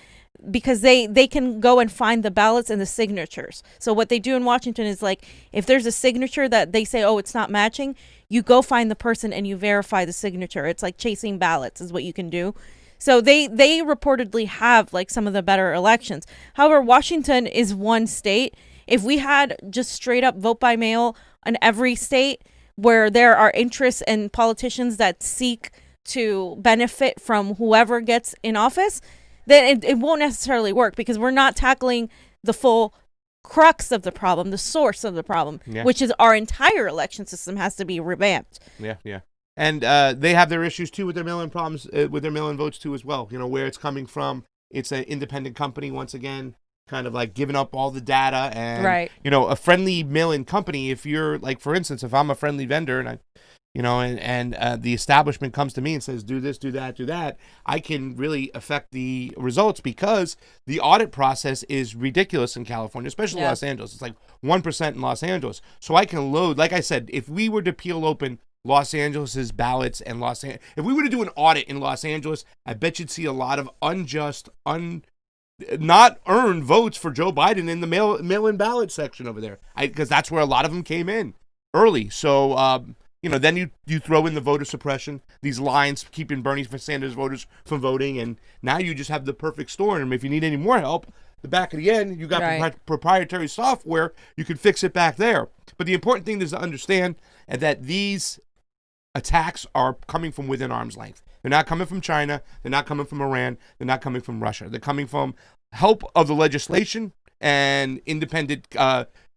because they can go and find the ballots and the signatures. So what they do in Washington is, like, if there's a signature that they say, oh, it's not matching, you go find the person and you verify the signature. It's like chasing ballots is what you can do. So they reportedly have like some of the better elections. However, Washington is one state. If we had just straight up vote by mail in every state where there are interests and politicians that seek to benefit from whoever gets in office, then it won't necessarily work, because we're not tackling the full crux of the problem, the source of the problem, which is our entire election system has to be revamped. Yeah. And they have their issues too with their mail-in problems, with their mail-in votes too as well. You know, where it's coming from. It's an independent company once again, kind of like giving up all the data, and you know, a friendly mail-in company. If you're like, for instance, if I'm a friendly vendor and I, you know, and the establishment comes to me and says, do this, do that, do that, I can really affect the results, because the audit process is ridiculous in California, especially Los Angeles. It's like 1% in Los Angeles. So I can load, like I said, if we were to peel open Los Angeles's ballots and if we were to do an audit in Los Angeles, I bet you'd see a lot of unjust, not earned votes for Joe Biden in the mail-in ballot section over there, because that's where a lot of them came in early. So, you know, then you throw in the voter suppression, these lines keeping Bernie Sanders voters from voting, and now you just have the perfect storm. If you need any more help, the back of the end, you got proprietary software, you can fix it back there. But the important thing is to understand that these attacks are coming from within arm's length. They're not coming from China. They're not coming from Iran. They're not coming from Russia. They're coming from help of the legislation and independent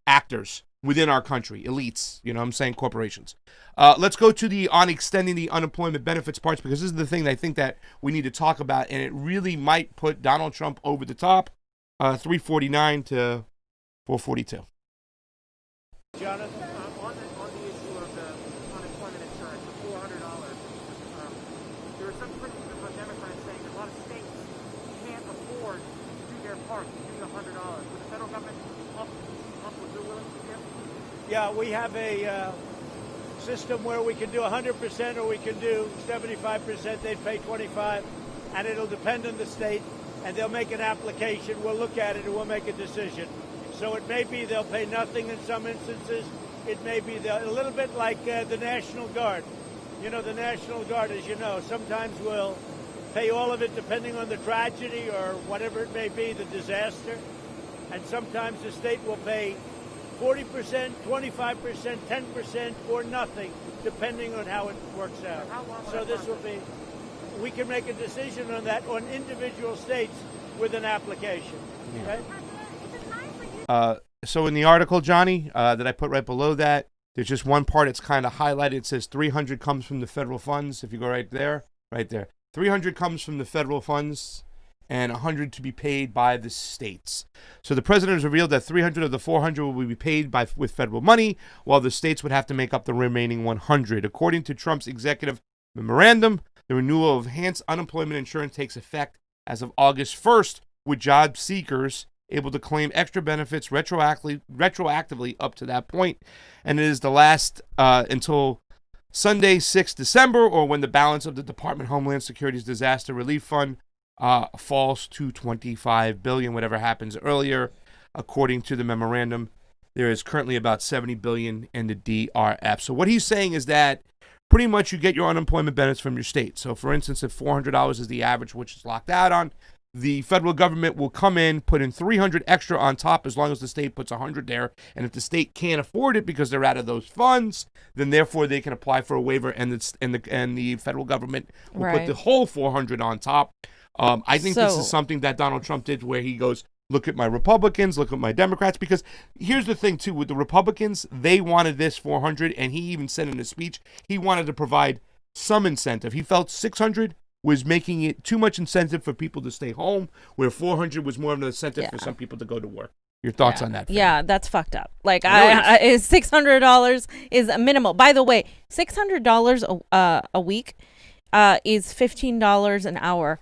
actors within our country, elites, you know what I'm saying, corporations. Let's go to on extending the unemployment benefits parts, because this is the thing that I think that we need to talk about, and it really might put Donald Trump over the top. 349 to 442. Jonathan, on the issue of the unemployment insurance for $400, there are some criticism from Democrats saying that a lot of states can't afford to do their part, to do the $100. Would the federal government up what they're willing to give? Yeah, we have a system where we can do 100% or we can do 75%. They'd pay 25%, and it'll depend on the state, and they'll make an application. We'll look at it and we'll make a decision. So it may be they'll pay nothing in some instances. It may be a little bit like the National Guard. You know, the National Guard, as you know, sometimes will pay all of it depending on the tragedy or whatever it may be, the disaster. And sometimes the state will pay 40%, 25%, 10%, or nothing, depending on how it works out. So this will be, we can make a decision on that on individual states with an application. Okay? So in the article, Johnny, that I put right below that, there's just one part it's kind of highlighted. It says 300 comes from the federal funds. If you go right there, 300 comes from the federal funds and 100 to be paid by the states. So the president has revealed that 300 of the 400 will be paid with federal money, while the states would have to make up the remaining 100. According to Trump's executive memorandum, the renewal of enhanced unemployment insurance takes effect as of August 1st, with job seekers able to claim extra benefits retroactively up to that point. And it is the last until Sunday, 6 December, or when the balance of the Department of Homeland Security's Disaster Relief Fund falls to $25 billion, whatever happens earlier. According to the memorandum, there is currently about $70 billion in the DRF. So what he's saying is that pretty much you get your unemployment benefits from your state. So for instance, if $400 is the average, which is locked out on, the federal government will come in, put in $300 extra on top as long as the state puts $100 there. And if the state can't afford it because they're out of those funds, then therefore they can apply for a waiver, and the federal government will put the whole $400 on top. I think this is something that Donald Trump did, where he goes, look at my Republicans, look at my Democrats, because here's the thing too, with the Republicans, they wanted this $400, and he even said in his speech he wanted to provide some incentive. He felt $600 was making it too much incentive for people to stay home, where $400 was more of an incentive for some people to go to work. Your thoughts on that? Yeah, that's fucked up. Like, is $600 is a minimal. By the way, $600 a week is $15 an hour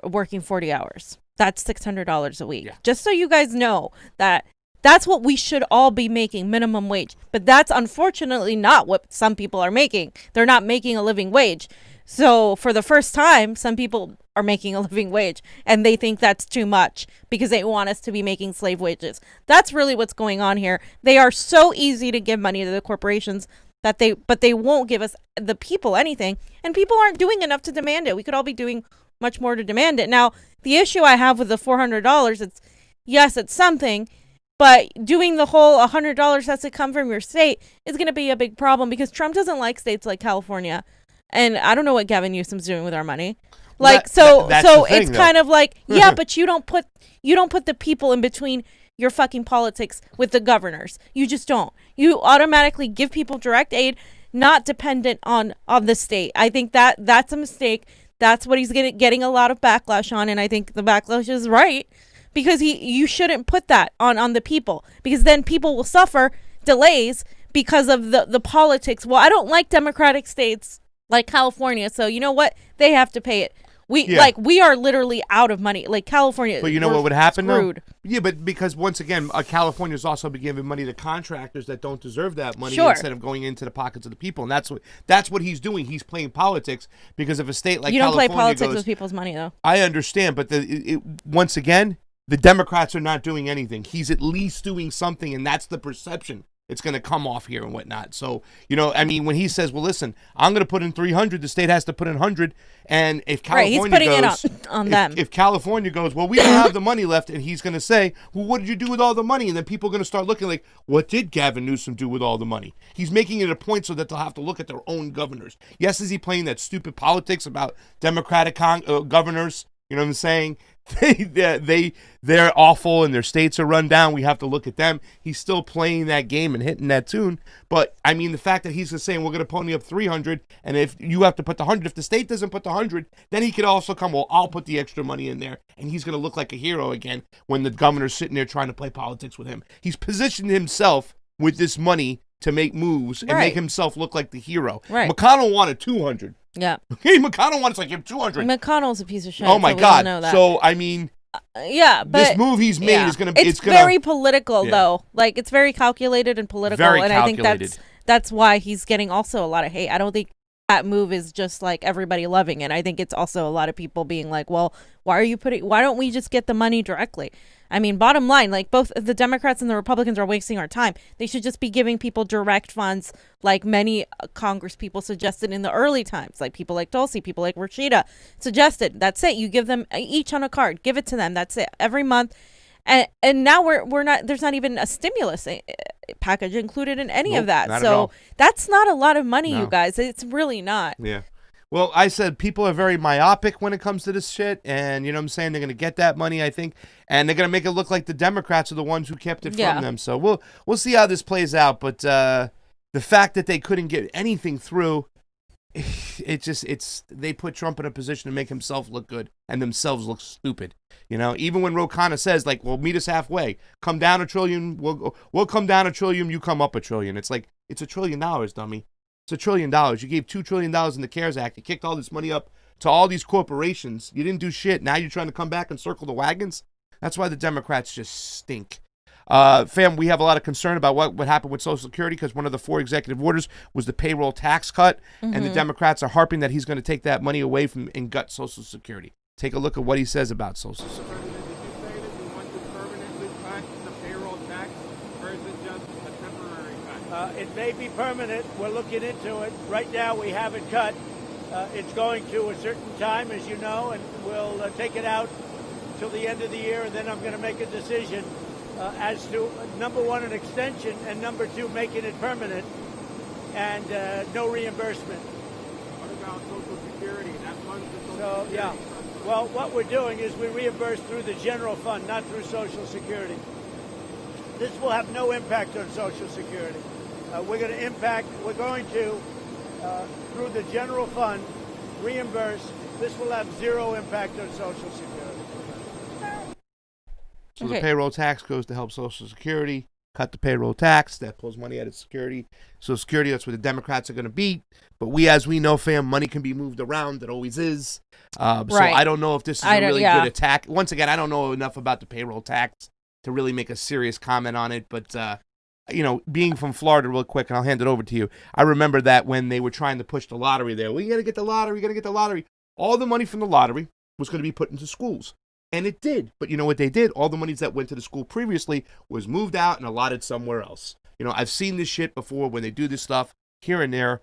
working 40 hours. That's $600 a week. Yeah. Just so you guys know that's what we should all be making, minimum wage. But that's unfortunately not what some people are making. They're not making a living wage. So for the first time, some people are making a living wage, and they think that's too much because they want us to be making slave wages. That's really what's going on here. They are so easy to give money to the corporations but they won't give us, the people, anything. And people aren't doing enough to demand it. We could all be doing much more to demand it. Now, the issue I have with the $400, it's something, but doing the whole $100 has to come from your state is going to be a big problem, because Trump doesn't like states like California. And I don't know what Gavin Newsom's doing with our money. Like, so it's kind of like, yeah, but you don't put the people in between your fucking politics with the governors. You just don't. You automatically give people direct aid, not dependent on the state. I think that's a mistake. That's what he's getting a lot of backlash on, and I think the backlash is right, because you shouldn't put that on the people, because then people will suffer delays because of the politics. Well, I don't like democratic states like California, so you know what? They have to pay it. We are literally out of money. Like California, but you know what would happen though? Yeah, but because once again, California's also been giving money to contractors that don't deserve that money, instead of going into the pockets of the people, and that's what he's doing. He's playing politics, because if a state like California play politics with people's money, though. I understand, but once again, the Democrats are not doing anything. He's at least doing something, and that's the perception it's going to come off here and whatnot. So, when he says, well, listen, I'm going to put in 300, the state has to put in 100. And if California he's putting it on them. If California goes, well, we don't have the money left, and he's going to say, well, what did you do with all the money? And then people are going to start looking like, what did Gavin Newsom do with all the money? He's making it a point so that they'll have to look at their own governors. Yes, is he playing that stupid politics about Democratic governors? You know what I'm saying? They're awful and their states are run down. We have to look at them. He's still playing that game and hitting that tune. But the fact that he's just saying we're going to pony up 300, and if you have to put the 100, if the state doesn't put the 100, then he could also come, well, I'll put the extra money in there, and he's going to look like a hero again when the governor's sitting there trying to play politics with him. He's positioned himself with this money to make moves and make himself look like the hero. Right. McConnell wanted 200. Yeah. Okay, McConnell wants like 200. McConnell's a piece of shit. Oh my God. Know that. So but this move he's made is going to. It's very political though. Like, it's very calculated and political, I think that's why he's getting also a lot of hate. I don't think that move is just like everybody loving it. I think it's also a lot of people being like, well, why don't we just get the money directly? Bottom line, like, both the Democrats and the Republicans are wasting our time. They should just be giving people direct funds, like many Congress people suggested in the early times, like people like Tulsi, people like Rashida suggested. That's it. You give them each on a card, give it to them. That's it. Every month. And now we're not. There's not even a stimulus package included in any of that. So that's not a lot of money, you guys. It's really not. Yeah. Well, I said people are very myopic when it comes to this shit, and you know what I'm saying, they're going to get that money, I think, and they're going to make it look like the Democrats are the ones who kept it from them. So we'll see how this plays out, but the fact that they couldn't get anything through, they put Trump in a position to make himself look good and themselves look stupid. Even when Ro Khanna says, like, well, meet us halfway, come down $1 trillion, we'll come down $1 trillion, you come up $1 trillion. It's like, it's $1 trillion, dummy. It's $1 trillion. You gave $2 trillion in the CARES Act. You kicked all this money up to all these corporations. You didn't do shit. Now you're trying to come back and circle the wagons. That's why the Democrats just stink. Fam, we have a lot of concern about what happened with Social Security, because one of the 4 executive orders was the payroll tax cut, and the Democrats are harping that he's going to take that money away from and gut Social Security. Take a look at what he says about Social Security. Did you say that you want to permanently cut the payroll tax, or is it just a temporary cut? It may be permanent. We're looking into it. Right now, we have it cut. It's going to a certain time, as you know, and we'll take it out till the end of the year, and then I'm going to make a decision as to, number one, an extension, and number two, making it permanent, and no reimbursement. What about Social Security? That funds the Social So, Security. yeah. Well, what we're doing is we reimburse through the general fund, not through Social Security. This will have no impact on Social Security. We're going to, through the general fund, reimburse. This will have zero impact on Social Security. So the payroll tax goes to help Social Security. Cut the payroll tax. That pulls money out of security. So security, that's what the Democrats are going to beat. But as we know, fam, money can be moved around. It always is. So I don't know if this is a really good attack. Once again, I don't know enough about the payroll tax to really make a serious comment on it. But, being from Florida real quick, and I'll hand it over to you. I remember that when they were trying to push the lottery there. Well, you got to get the lottery. You got to get the lottery. All the money from the lottery was going to be put into schools. And it did. But you know what they did? All the monies that went to the school previously was moved out and allotted somewhere else. I've seen this shit before when they do this stuff here and there.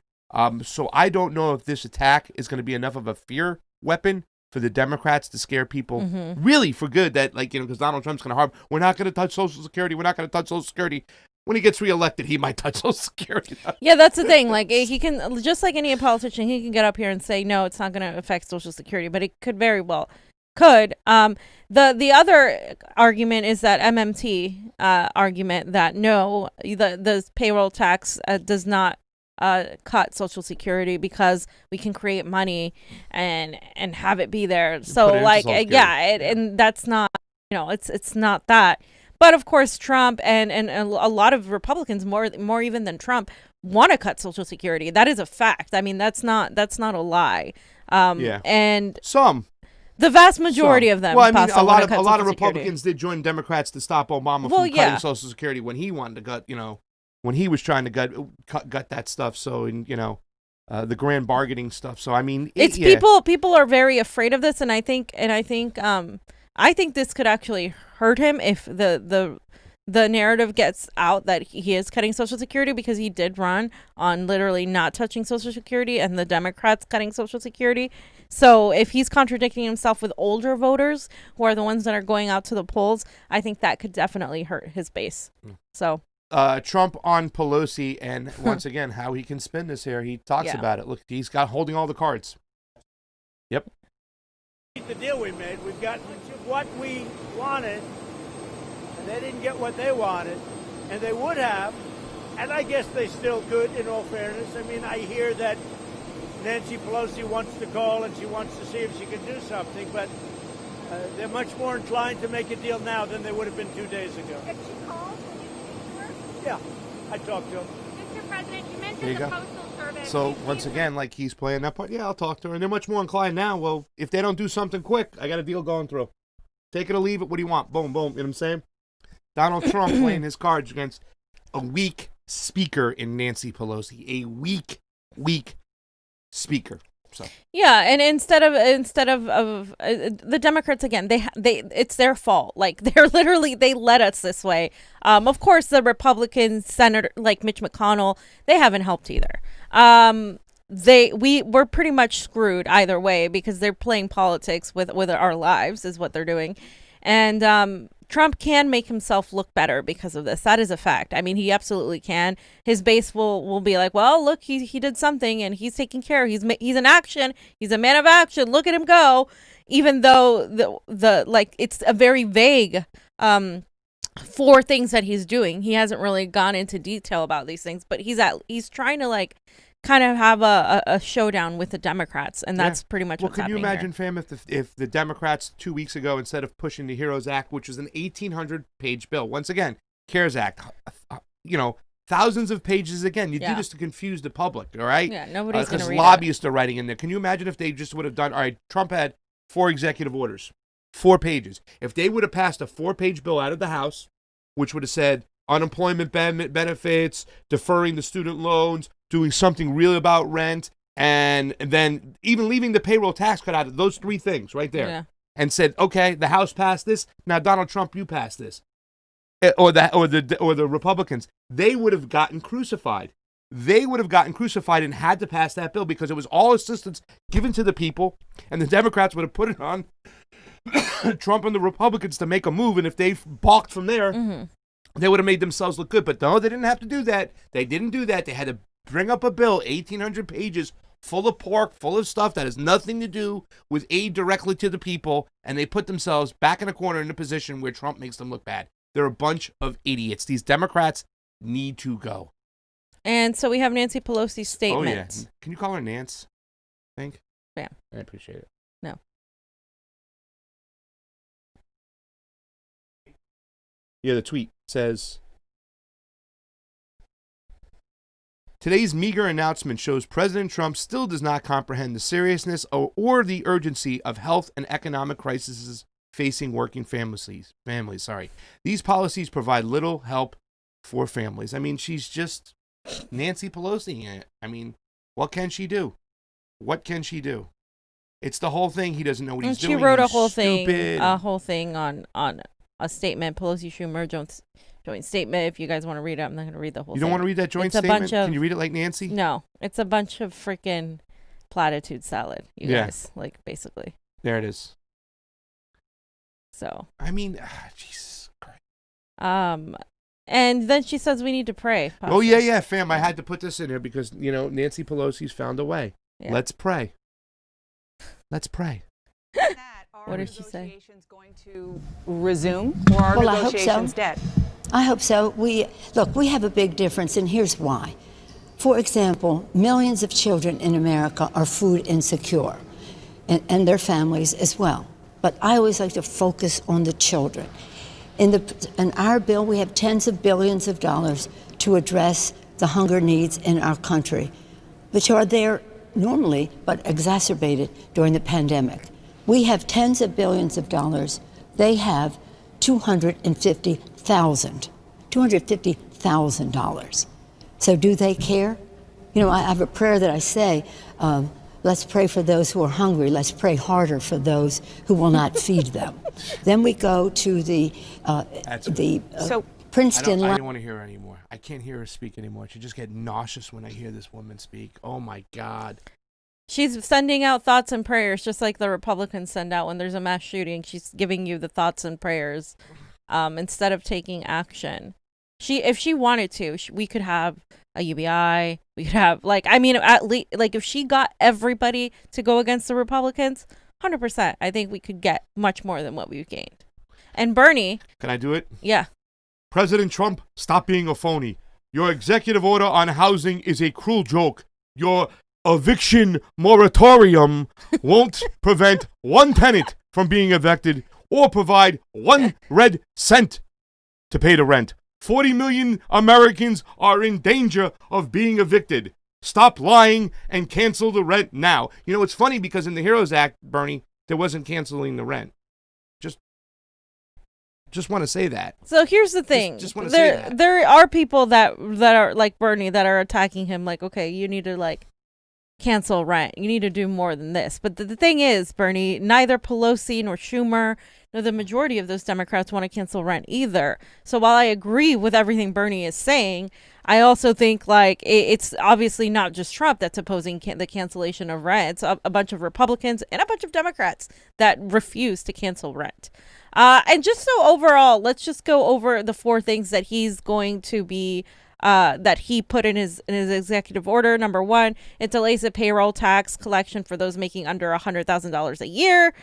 So I don't know if this attack is going to be enough of a fear weapon for the Democrats to scare people really for good that, because Donald Trump's going to we're not going to touch Social Security. We're not going to touch Social Security. When he gets reelected, he might touch Social Security. Yeah, that's the thing. He can, just like any politician, he can get up here and say, no, it's not going to affect Social Security, but it could very well. The other argument is that MMT argument that no, the payroll tax does not cut Social Security because we can create money and have it be there. So and that's not, it's not that. But of course, Trump and a lot of Republicans, more even than Trump, want to cut Social Security. That is a fact. I mean, that's not a lie. And some. The vast majority of them. Well, I mean, a lot of Republicans did join Democrats to stop Obama from cutting Social Security when he wanted to gut, when he was trying to gut that stuff. So, the grand bargaining stuff. So, I mean, people are very afraid of this, and I think this could actually hurt him if the narrative gets out that he is cutting Social Security, because he did run on literally not touching Social Security and the Democrats cutting Social Security. So if he's contradicting himself with older voters who are the ones that are going out to the polls, I think that could definitely hurt his base. So Trump on Pelosi, and once again, how he can spin this here. He talks about it. Look, he's got holding all the cards. Yep. The deal we made, we've gotten what we wanted, and they didn't get what they wanted, and they would have, and I guess they still could, in all fairness. I mean, I hear that Nancy Pelosi wants to call and she wants to see if she can do something, but they're much more inclined to make a deal now than they would have been 2 days ago. If she calls, will you speak to her? Yeah, I talked to her. Mr. President, you mentioned the Postal Service. So, once again, he's playing that part, I'll talk to her. And they're much more inclined now. Well, if they don't do something quick, I got a deal going through. Take it or leave it. What do you want? Boom, boom. You know what I'm saying? Donald Trump playing his cards against a weak speaker in Nancy Pelosi. A weak speaker. So and instead of the Democrats, again, they it's their fault. They're literally, they led us this way. Of course, the Republican senator like Mitch McConnell, they haven't helped either. We're pretty much screwed either way, because they're playing politics with our lives is what they're doing. And Trump can make himself look better because of this. That is a fact. I mean, he absolutely can. His base will be like, well, look, he did something and he's taking care. He's in action. He's a man of action. Look at him go. Even though the it's a very vague for things that he's doing. He hasn't really gone into detail about these things, but he's trying to kind of have a showdown with the Democrats, and that's pretty much what's happening. Well, can you imagine, fam, if the Democrats 2 weeks ago, instead of pushing the HEROES Act, which is an 1,800-page bill, once again, CARES Act, thousands of pages again. You do this to confuse the public, all right? Yeah, nobody's going to read it. Because lobbyists are writing in there. Can you imagine if they just would have done, all right, Trump had 4 executive orders, 4 pages. If they would have passed a 4-page bill out of the House, which would have said unemployment benefits, deferring the student loans, doing something real about rent, and then even leaving the payroll tax cut out of those 3 things right there, and said, okay, the House passed this. Now, Donald Trump, you pass this, or the Republicans, they would have gotten crucified. They would have gotten crucified and had to pass that bill because it was all assistance given to the people, and the Democrats would have put it on Trump and the Republicans to make a move, and if they balked from there, they would have made themselves look good. But no, they didn't have to do that. They didn't do that. They had to bring up a bill, 1,800 pages, full of pork, full of stuff that has nothing to do with aid directly to the people, and they put themselves back in a corner in a position where Trump makes them look bad. They're a bunch of idiots. These Democrats need to go. And so we have Nancy Pelosi's statement. Oh, yeah. Can you call her Nance? I think? Yeah. I appreciate it. No. Yeah, the tweet says, today's meager announcement shows President Trump still does not comprehend the seriousness or the urgency of health and economic crises facing working families. These policies provide little help for families. I mean, she's just Nancy Pelosi. I mean, what can she do? What can she do? It's the whole thing. He doesn't know what he's doing. She wrote he's a whole stupid. thing on a statement. Pelosi Schumer joint statement. If you guys want to read it, I'm not going to read the whole thing. You don't want to read that joint statement? Can you read it like Nancy? No, it's a bunch of freaking platitude salad, you guys. Like, basically. There it is. So. I mean, Jesus Christ. And then she says we need to pray. Possibly. Oh, yeah, fam. I had to put this in here because, Nancy Pelosi's found a way. Yeah. Let's pray. Let's pray. What did she say? Going to resume, or are negotiations dead? I hope so. We have a big difference, and here's why. For example, millions of children in America are food insecure, and their families as well. But I always like to focus on the children. In our bill, we have tens of billions of dollars to address the hunger needs in our country, which are there normally, but exacerbated during the pandemic. We have tens of billions of dollars. They have $250,000. So do they care? I have a prayer that I say, let's pray for those who are hungry. Let's pray harder for those who will not feed them. Then we go to the Princeton. I don't want to hear her anymore. I can't hear her speak anymore. I just get nauseous when I hear this woman speak. Oh, my God. She's sending out thoughts and prayers, just like the Republicans send out when there's a mass shooting. She's giving you the thoughts and prayers instead of taking action. If she wanted to, we could have a UBI. We could have, at least, if she got everybody to go against the Republicans, 100%, I think we could get much more than what we've gained. And Bernie. Can I do it? Yeah. President Trump, stop being a phony. Your executive order on housing is a cruel joke. Your eviction moratorium won't prevent one tenant from being evicted or provide 1 red cent to pay the rent. 40 million Americans are in danger of being evicted. Stop lying and cancel the rent now. It's funny because in the HEROES Act, Bernie, there wasn't canceling the rent. Just want to say that. So here's the thing. Just want to say that. There are people that are like Bernie that are attacking him like, okay, you need to cancel rent. You need to do more than this. But the thing is, Bernie, neither Pelosi nor Schumer nor the majority of those Democrats want to cancel rent either. So while I agree with everything Bernie is saying, I also think it's obviously not just Trump that's opposing the cancellation of rent. It's a bunch of Republicans and a bunch of Democrats that refuse to cancel rent. And just so overall, let's just go over the 4 things that he's going to be that he put in his executive order. Number 1, it delays the payroll tax collection for those making under $100,000 a year.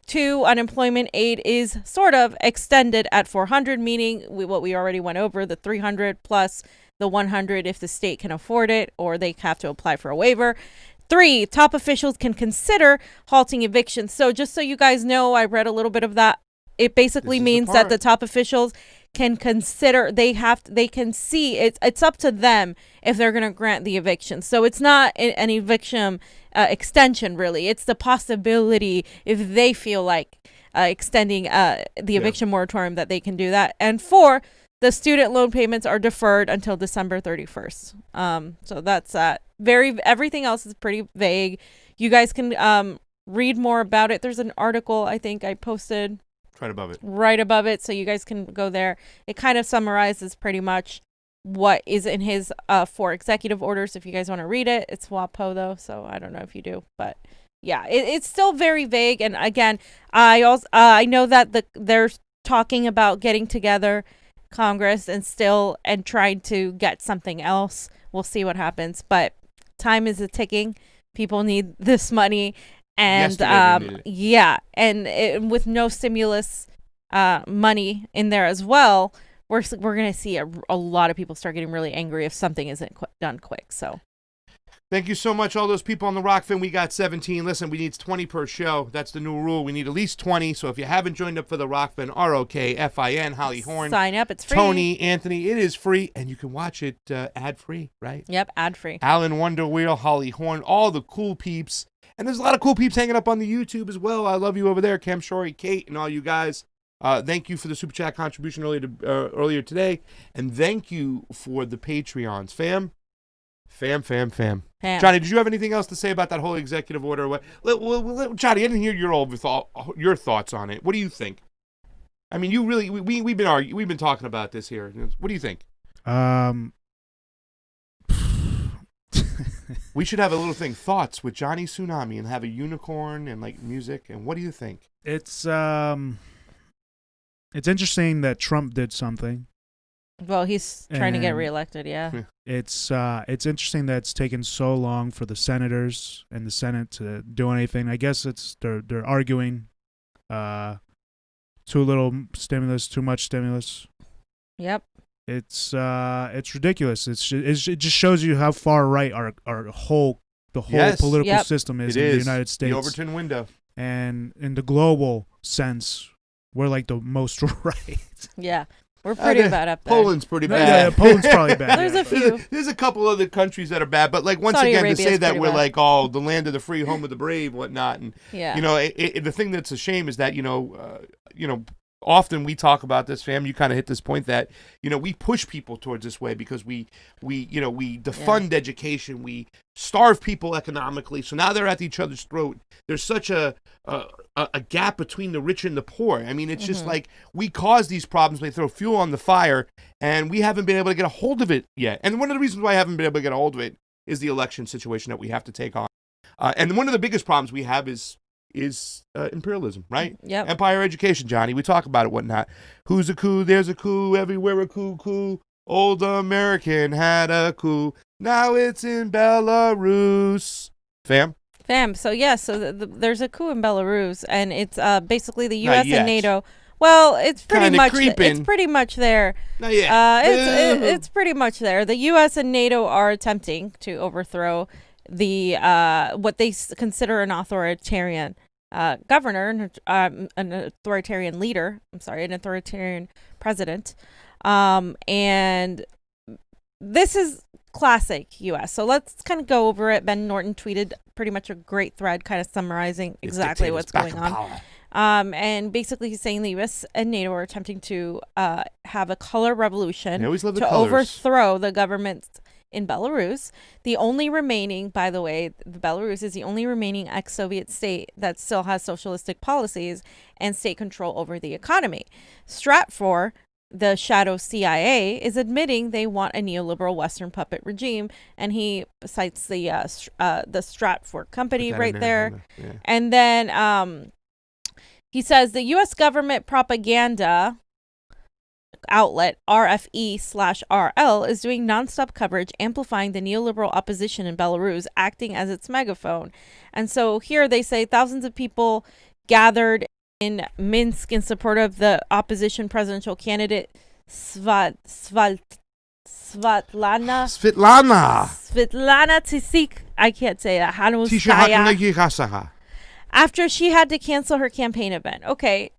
2, unemployment aid is sort of extended at $400, meaning what we already went over, the $300 plus the $100 if the state can afford it or they have to apply for a waiver. 3, top officials can consider halting evictions. So just so you guys know, I read a little bit of that. It basically means that the top officials can consider, they can see, it's up to them if they're going to grant the eviction. So it's not an eviction extension, really. It's the possibility, if they feel like extending the eviction moratorium, that they can do that. And 4, the student loan payments are deferred until December 31st. So that's that. Everything else is pretty vague. You guys can read more about it. There's an article I think I posted right above it, so you guys can go there. It kind of summarizes pretty much what is in his 4 executive orders. If you guys want to read it, it's WAPO though, so I don't know if you do, but yeah, it's still very vague. And again, I know that they're talking about getting together Congress and trying to get something else. We'll see what happens, but time is ticking. People need this money, and with no stimulus money in there as well, we're going to see a lot of people start getting really angry if something isn't done quick. So thank you so much, all those people on the ROKFIN. We got 17. Listen, we need 20 per show. That's the new rule. We need at least 20. So if you haven't joined up for the ROKFIN, ROKFIN, Holly Horn, sign up. It's free. Tony, Anthony, it is free, and you can watch it ad-free, right? Yep, ad-free. Alan Wonderwheel, Holly Horn, all the cool peeps. And there's a lot of cool peeps hanging up on the YouTube as well. I love you over there, Cam Shorey, Kate, and all you guys. Thank you for the Super Chat contribution earlier today. And thank you for the Patreons. Fam. Johnny, did you have anything else to say about that whole executive order? Johnny, I didn't hear your thoughts on it. What do you think? I mean, you really we've been talking about this here. What do you think? We should have a little thing, thoughts with Jonny Tsunami, and have a unicorn and like music. And what do you think? It's interesting that Trump did something. Well, he's trying to get reelected, yeah. It's interesting that it's taken so long for the senators and the Senate to do anything. I guess they're arguing too little stimulus, too much stimulus. Yep. It's ridiculous. It just shows you how far right the whole political system is in the United States. The Overton window. And in the global sense, we're like the most right. Yeah. We're pretty bad up there. Poland's pretty bad. Yeah, Poland's probably bad. There's a few. There's a couple other countries that are bad, but like once Saudi again, Arabia's to say that we're bad. like, oh, the land of the free, home of the brave, whatnot, and yeah. The thing that's a shame is that often we talk about this, fam. You kind of hit this point that we push people towards this way because we defund education, we starve people economically, so now they're at each other's throat. There's such a gap between the rich and the poor. I mean, it's just like we cause these problems. We throw fuel on the fire, and we haven't been able to get a hold of it yet. And one of the reasons why I haven't been able to get a hold of it is the election situation that we have to take on. And one of the biggest problems we have is imperialism, right? Yep. Empire education, Johnny. We talk about it, whatnot. Who's a coup? There's a coup. Everywhere a coup. Old American had a coup. Now it's in Belarus. Fam. So there's a coup in Belarus, and it's basically the U.S. and NATO. Well, it's pretty much creeping. It's pretty much there. Not yet. It's pretty much there. The U.S. and NATO are attempting to overthrow the what they consider an authoritarian governor, an authoritarian leader. I'm sorry, an authoritarian president. And this is classic U.S. So let's kind of go over it. Ben Norton tweeted pretty much a great thread kind of summarizing exactly what's going on. And basically he's saying the U.S. and NATO are attempting to have a color revolution to overthrow the government in Belarus. The only remaining, by the way, Belarus is the only remaining ex-Soviet state that still has socialistic policies and state control over the economy. Stratfor, the shadow CIA, is admitting they want a neoliberal Western puppet regime, and he cites the Stratfor company right there. Yeah. And then he says the U.S. government propaganda outlet RFE/RL is doing nonstop coverage, amplifying the neoliberal opposition in Belarus, acting as its megaphone. And so here they say thousands of people gathered in Minsk in support of the opposition presidential candidate Svetlana Tsik. I can't say that. Hanuskaya. After she had to cancel her campaign event. Okay.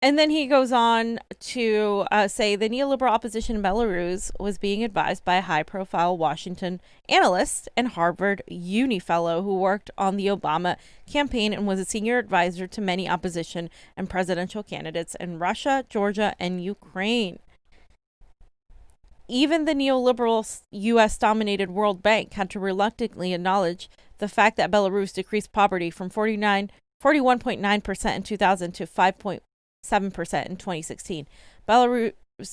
And then he goes on to say the neoliberal opposition in Belarus was being advised by a high-profile Washington analyst and Harvard Uni fellow who worked on the Obama campaign and was a senior advisor to many opposition and presidential candidates in Russia, Georgia, and Ukraine. Even the neoliberal U.S.-dominated World Bank had to reluctantly acknowledge the fact that Belarus decreased poverty from 41.9% in 2000 to 5.7% in 2016. Belarus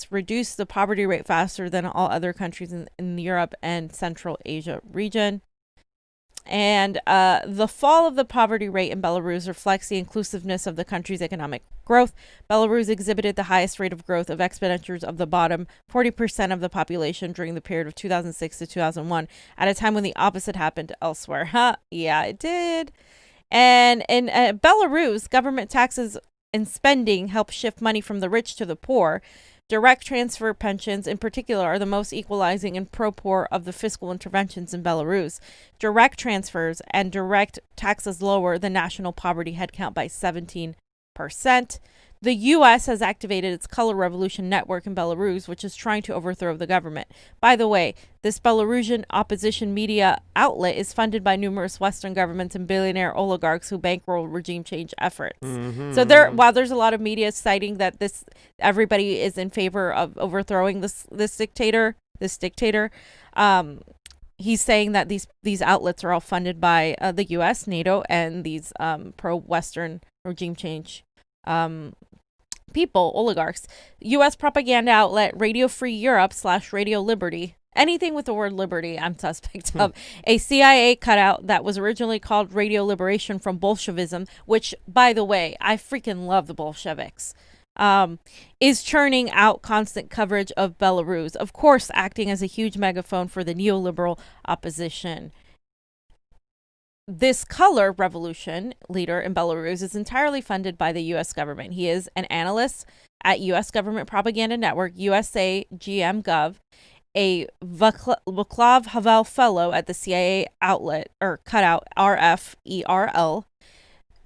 reduced the poverty rate faster than all other countries in the Europe and Central Asia region. And the fall of the poverty rate in Belarus reflects the inclusiveness of the country's economic growth. Belarus exhibited the highest rate of growth of expenditures of the bottom 40% of the population during the period of 2006 to 2001, at a time when the opposite happened elsewhere. Yeah, it did. And in Belarus, government taxes and spending help shift money from the rich to the poor. Direct transfer pensions, in particular, are the most equalizing and pro-poor of the fiscal interventions in Belarus. Direct transfers and direct taxes lower the national poverty headcount by 17%. The U.S. has activated its Color Revolution network in Belarus, which is trying to overthrow the government. By the way, this Belarusian opposition media outlet is funded by numerous Western governments and billionaire oligarchs who bankroll regime change efforts. So while there's a lot of media citing that everybody is in favor of overthrowing this dictator, he's saying that these outlets are all funded by the U.S., NATO, and these pro-Western regime change people, oligarchs. U.S. propaganda outlet Radio Free Europe / Radio Liberty. Anything with the word liberty, I'm suspect of. A CIA cutout that was originally called Radio Liberation from Bolshevism, which, by the way, I freaking love the Bolsheviks, is churning out constant coverage of Belarus, of course, acting as a huge megaphone for the neoliberal opposition. This Color Revolution leader in Belarus is entirely funded by the U.S. government. He is an analyst at U.S. government propaganda network, USA GM Gov, a Václav Havel fellow at the CIA outlet, or cutout, RFERL,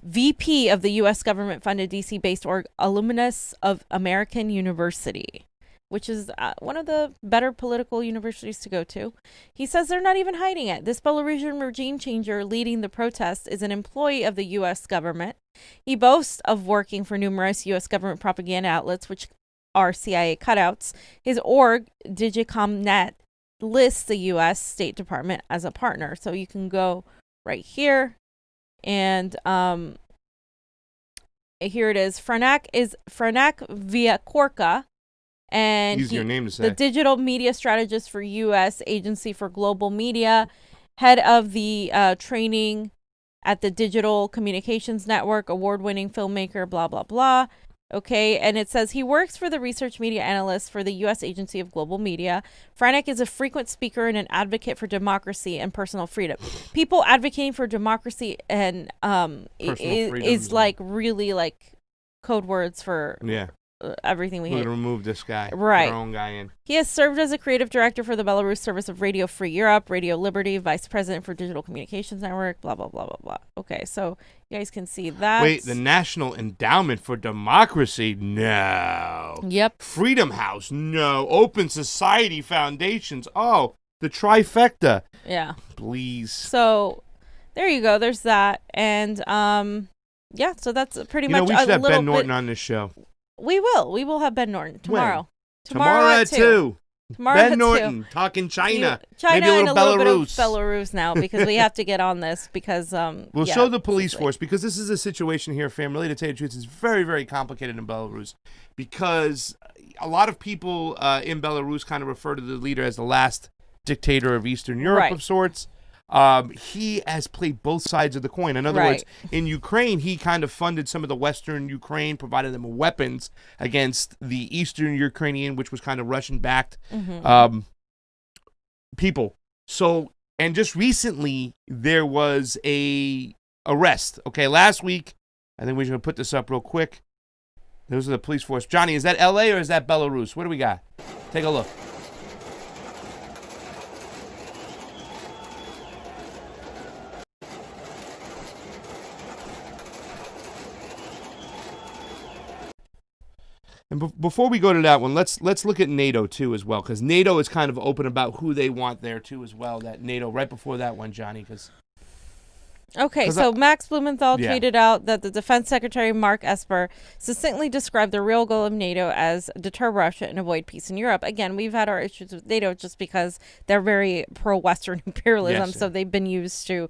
VP of the U.S. government-funded D.C.-based alumnus of American University, which is one of the better political universities to go to. He says they're not even hiding it. This Belarusian regime changer leading the protests is an employee of the U.S. government. He boasts of working for numerous U.S. government propaganda outlets, which are CIA cutouts. His org, DigicomNet, lists the U.S. State Department as a partner. So you can go right here, and here it is. Franak Viakorka. And easier name to say. The digital media strategist for U.S. Agency for Global Media, head of the training at the Digital Communications Network, award-winning filmmaker, blah, blah, blah. Okay, and it says he works for the research media analyst for the U.S. Agency of Global Media. Franek is a frequent speaker and an advocate for democracy and personal freedom. People advocating for democracy and is like really like code words for everything we hate. We're going to remove this guy. Right. Our own guy in. He has served as a creative director for the Belarus service of Radio Free Europe, Radio Liberty, vice president for Digital Communications Network, blah, blah, blah, blah, blah. Okay, so you guys can see that. Wait, the National Endowment for Democracy? No. Yep. Freedom House? No. Open Society Foundations? Oh, the trifecta. Yeah. Please. So there you go. There's that. And yeah, so that's pretty much we should have Ben Norton on this show. We will. We will have Ben Norton tomorrow. When? Tomorrow at 2. Tomorrow Ben at Norton talking China. China maybe and a Belarus. little bit of Belarus now, because we have to get on this because we'll show the police force, because this is a situation here, fam. Really, to tell you the truth, it's very, very complicated in Belarus, because a lot of people in Belarus kind of refer to the leader as the last dictator of Eastern Europe of sorts. He has played both sides of the coin. In other words, in Ukraine, he kind of funded some of the Western Ukraine, provided them weapons against the Eastern Ukrainian, which was kind of Russian-backed people. So, and just recently, there was a arrest. Okay, last week, I think we're going to put this up real quick. Those are the police force. Johnny, is that L.A. or is that Belarus? What do we got? Take a look. And before we go to that one, let's look at NATO too as well, because NATO is kind of open about who they want there too as well. That NATO right before that one, Johnny, because. Okay, so Max Blumenthal tweeted out that the Defense Secretary Mark Esper succinctly described the real goal of NATO as deter Russia and avoid peace in Europe. Again, we've had our issues with NATO just because they're very pro-Western imperialism, so they've been used to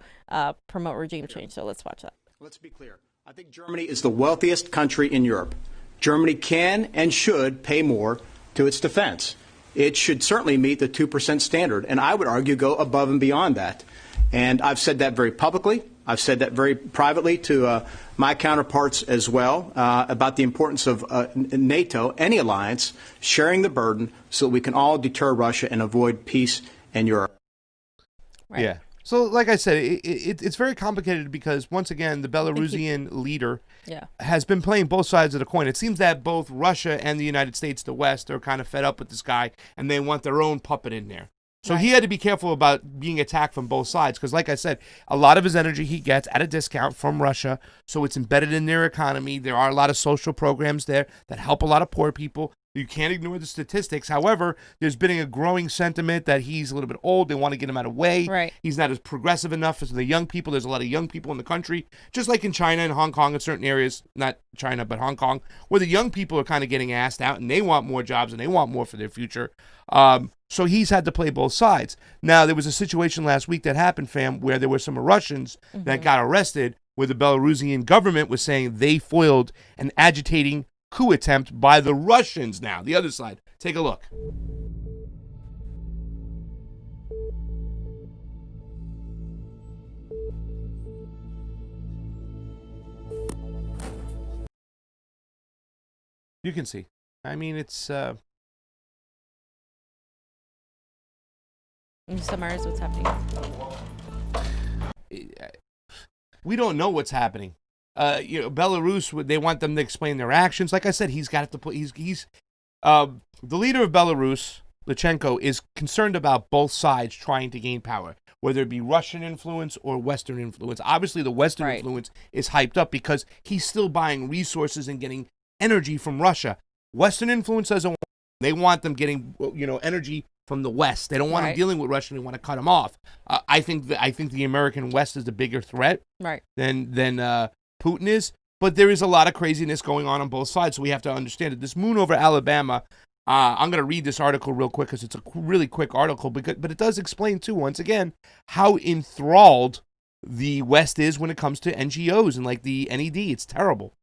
promote regime change. So let's watch that. Let's be clear. I think Germany is the wealthiest country in Europe. Germany can and should pay more to its defense. It should certainly meet the 2% standard, and I would argue go above and beyond that. And I've said that very publicly. I've said that very privately to my counterparts as well about the importance of NATO, any alliance, sharing the burden so that we can all deter Russia and avoid peace in Europe. Right. Yeah. So, like I said, it's very complicated because, once again, the Belarusian leader has been playing both sides of the coin. It seems that both Russia and the United States, the West, are kind of fed up with this guy, and they want their own puppet in there. So he had to be careful about being attacked from both sides because, like I said, a lot of his energy he gets at a discount from Russia, so it's embedded in their economy. There are a lot of social programs there that help a lot of poor people. You can't ignore the statistics. However, there's been a growing sentiment that he's a little bit old. They want to get him out of the way. Right. He's not as progressive enough as the young people. There's a lot of young people in the country, just like in China and Hong Kong in certain areas, not China, but Hong Kong, where the young people are kind of getting asked out and they want more jobs and they want more for their future. So he's had to play both sides. Now, there was a situation last week that happened, fam, where there were some Russians that got arrested where the Belarusian government was saying they foiled an agitating coup attempt by the Russians now. The other side. Take a look. You can see. I mean, it's... Summarize what's happening. We don't know what's happening. Belarus, they want them to explain their actions. Like I said, he's got to put. He's the leader of Belarus, Lukashenko, is concerned about both sides trying to gain power, whether it be Russian influence or Western influence. Obviously, the Western influence is hyped up because he's still buying resources and getting energy from Russia. Western influence doesn't. They want them getting, energy from the West. They don't want them dealing with Russia. They want to cut them off. I think the American West is the bigger threat than Putin is. But there is a lot of craziness going on both sides, so we have to understand it. This moon over Alabama, I'm going to read this article real quick because it's a really quick article, but it does explain, too, once again, how enthralled the West is when it comes to NGOs and like the NED. It's terrible.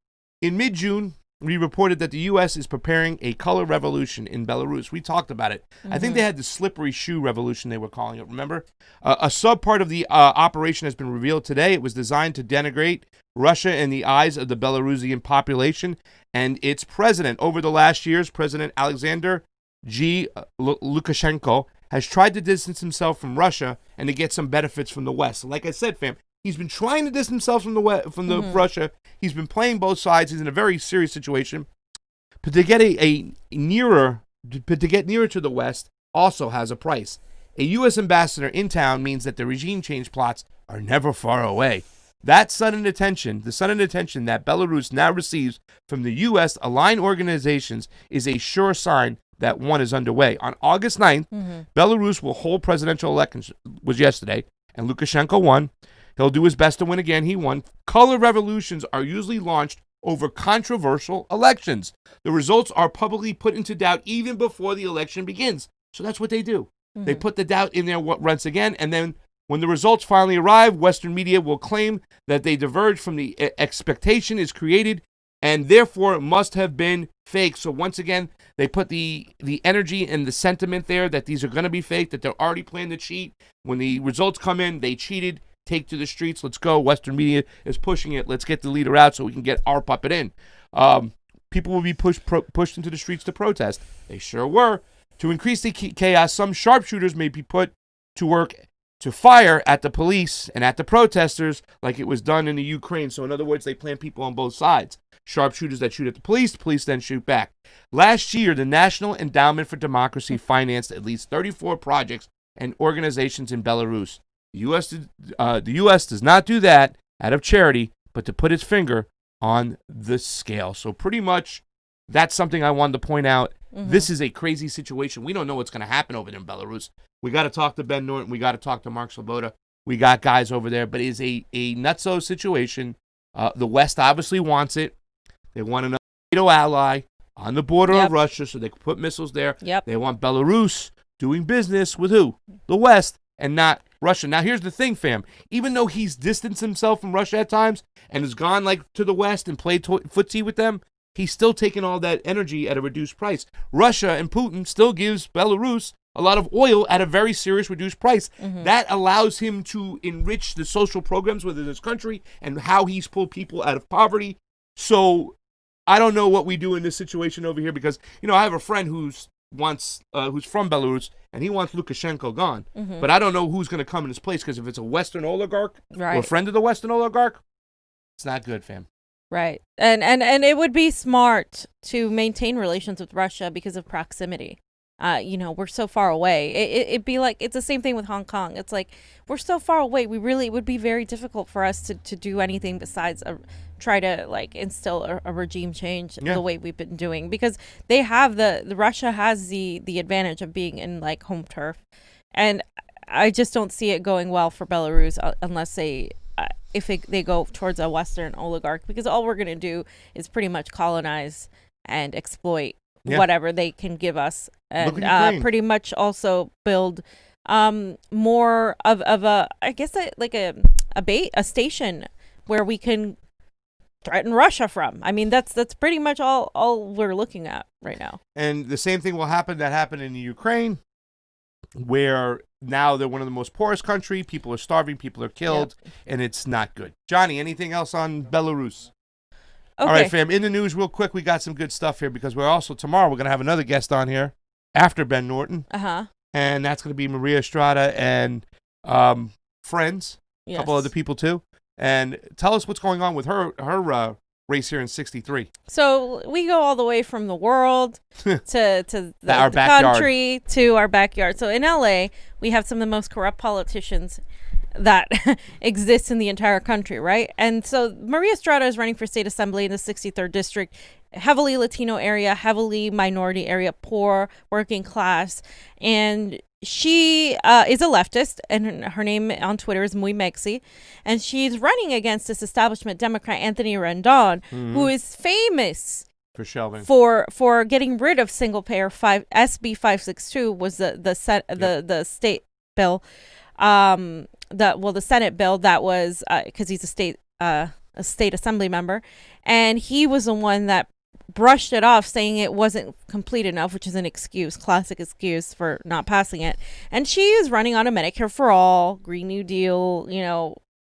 In mid-June, we reported that the U.S. is preparing a color revolution in Belarus. We talked about it. I think they had the slippery shoe revolution they were calling it, remember? A sub-part of the operation has been revealed today. It was designed to denigrate Russia in the eyes of the Belarusian population and its president. Over the last years, President Alexander Lukashenko has tried to distance himself from Russia and to get some benefits from the West. Like I said, fam, he's been trying to distance himself from the Russia. He's been playing both sides. He's in a very serious situation. But to get nearer to the West also has a price. A U.S. ambassador in town means that the regime change plots are never far away. That sudden attention that Belarus now receives from the U.S. aligned organizations is a sure sign that one is underway. On August 9th, Belarus will hold presidential elections, was yesterday, and Lukashenko won. He'll do his best to win again. He won. Color revolutions are usually launched over controversial elections. The results are publicly put into doubt even before the election begins. So that's what they do. They put the doubt in there once again, and then when the results finally arrive, Western media will claim that they diverge from the expectation is created and therefore must have been fake. So once again, they put the energy and the sentiment there that these are going to be fake, that they're already planning to cheat. When the results come in, they cheated. Take to the streets. Let's go. Western media is pushing it. Let's get the leader out so we can get our puppet in. People will be pushed into the streets to protest. They sure were. To increase the chaos, some sharpshooters may be put to work to fire at the police and at the protesters like it was done in the Ukraine. So in other words, they plant people on both sides. Sharpshooters that shoot at the police then shoot back. Last year, the National Endowment for Democracy financed at least 34 projects and organizations in Belarus. The U.S. does not do that out of charity, but to put its finger on the scale. So pretty much that's something I wanted to point out. This is a crazy situation. We don't know what's going to happen over there in Belarus. We got to talk to Ben Norton. We got to talk to Mark Sloboda. We got guys over there, but it is a nutso situation. The West obviously wants it. They want another NATO ally on the border of Russia so they can put missiles there. They want Belarus doing business with who? The West and not Russia. Now, here's the thing, fam. Even though he's distanced himself from Russia at times and has gone to the West and played footsie with them, he's still taking all that energy at a reduced price. Russia and Putin still gives Belarus a lot of oil at a very serious reduced price. That allows him to enrich the social programs within this country and how he's pulled people out of poverty. So I don't know what we do in this situation over here because, I have a friend who's from Belarus, and he wants Lukashenko gone. But I don't know who's going to come in his place, because if it's a Western oligarch or a friend of the Western oligarch, it's not good, fam. Right. And it would be smart to maintain relations with Russia because of proximity. We're so far away. It'd be like, it's the same thing with Hong Kong. It's like, we're so far away. It would be very difficult for us to do anything besides try to like instill a regime change the way we've been doing, because they have Russia has the advantage of being in like home turf. And I just don't see it going well for Belarus unless they go towards a Western oligarch, because all we're going to do is pretty much colonize and exploit whatever they can give us, and pretty much also build more of a, I guess, a station where we can threaten Russia from. I mean, that's pretty much all we're looking at right now. And the same thing will happen that happened in Ukraine, where now they're one of the most poorest country. People are starving, people are killed, and it's not good. Johnny, anything else on Belarus? Okay. All right, fam. In the news, real quick, we got some good stuff here, because tomorrow we're going to have another guest on here after Ben Norton. And that's going to be Maria Estrada and friends, a couple other people too. And tell us what's going on with her race here in 63. So we go all the way from the world to the backyard. Country to our backyard. So in LA, we have some of the most corrupt politicians that exist in the entire country, right? And so Maria Estrada is running for state assembly in the 63rd district, heavily Latino area, heavily minority area, poor, working class. And she is a leftist, and her name on Twitter is Muy Mexi, and she's running against this establishment Democrat Anthony Rendon, who is famous for shelving for getting rid of single payer. SB 562 was the state bill, the Senate bill that was because he's a state assembly member, and he was the one that brushed it off, saying it wasn't complete enough, which is an classic excuse for not passing it. And she is running on a Medicare for All, Green New Deal,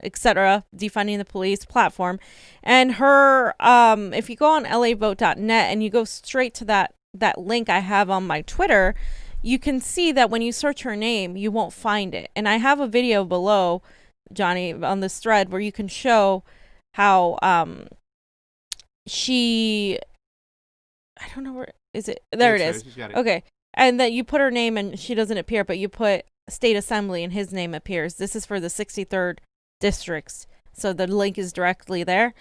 etc., defunding the police platform. And her, if you go on lavote.net and you go straight to that link I have on my Twitter, you can see that when you search her name, you won't find it. And I have a video below, Johnny, on this thread where you can show how she... I don't know where is it. There it is. Okay. And that you put her name and she doesn't appear, but you put state assembly and his name appears. This is for the 63rd districts. So the link is directly there.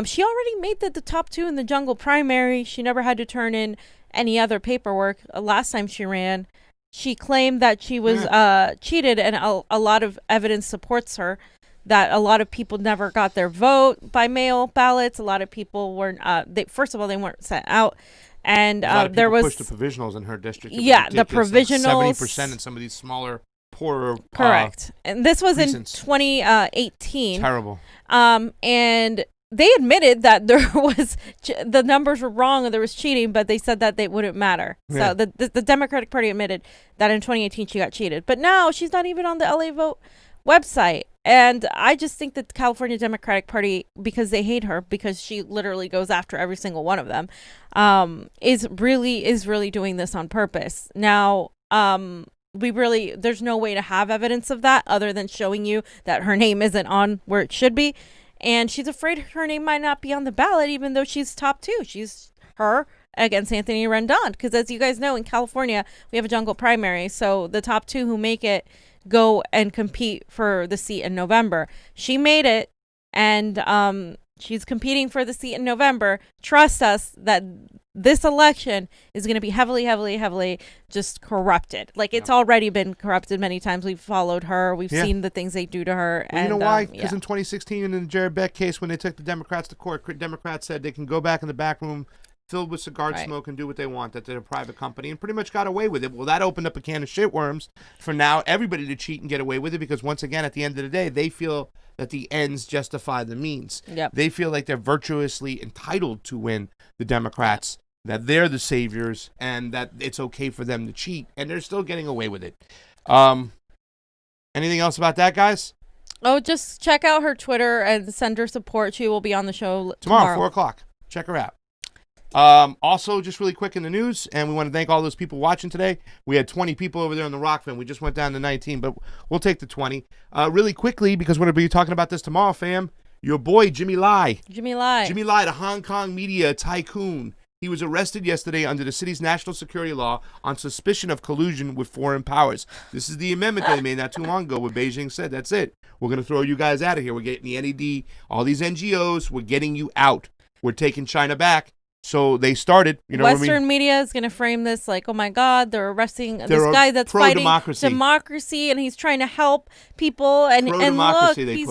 She already made the top 2 in the jungle primary. She never had to turn in any other paperwork. Last time she ran, she claimed that she was cheated, and a lot of evidence supports her that a lot of people never got their vote by mail ballots. A lot of people weren't. First of all, they weren't sent out, and there was pushed the provisionals in her district. The provisionals, 70% in some of these smaller, poorer. Correct, and this was in 2018. Terrible. And they admitted that there was the numbers were wrong and there was cheating, but they said that they wouldn't matter. Yeah. So the Democratic Party admitted that in 2018 she got cheated, but now she's not even on the LA Vote website. And I just think that the California Democratic Party, because they hate her, because she literally goes after every single one of them, is really doing this on purpose. Now, there's no way to have evidence of that other than showing you that her name isn't on where it should be. And she's afraid her name might not be on the ballot, even though she's top 2. She's her against Anthony Rendon. Because as you guys know, in California, we have a jungle primary. So the top 2 who make it go and compete for the seat in November. She made it, and she's competing for the seat in November. Trust us that this election is going to be heavily just corrupted. Like, it's already been corrupted many times. We've followed her. We've seen the things they do to her. Well, you know why? Because in 2016, in the Jared Beck case, when they took the Democrats to court, Democrats said they can go back in the back room filled with cigar smoke and do what they want, that they're a private company, and pretty much got away with it. Well, that opened up a can of shitworms for now everybody to cheat and get away with it, because once again, at the end of the day, they feel that the ends justify the means. Yep. They feel like they're virtuously entitled to win, the Democrats, that they're the saviors and that it's okay for them to cheat, and they're still getting away with it. Anything else about that, guys? Oh, just check out her Twitter and send her support. She will be on the show tomorrow 4 o'clock. Check her out. Also, just really quick in the news, and we want to thank all those people watching today. We had 20 people over there on the ROKFIN. We just went down to 19, but we'll take the 20. Really quickly, because we're going to be talking about this tomorrow, fam. Your boy, Jimmy Lai. Jimmy Lai, the Hong Kong media tycoon. He was arrested yesterday under the city's national security law on suspicion of collusion with foreign powers. This is the amendment they made not too long ago where Beijing said, that's it. We're going to throw you guys out of here. We're getting the NED, all these NGOs, we're getting you out. We're taking China back. So they started, Western media is going to frame this like, oh my God, they're arresting this guy that's fighting democracy, and he's trying to help people. And look, they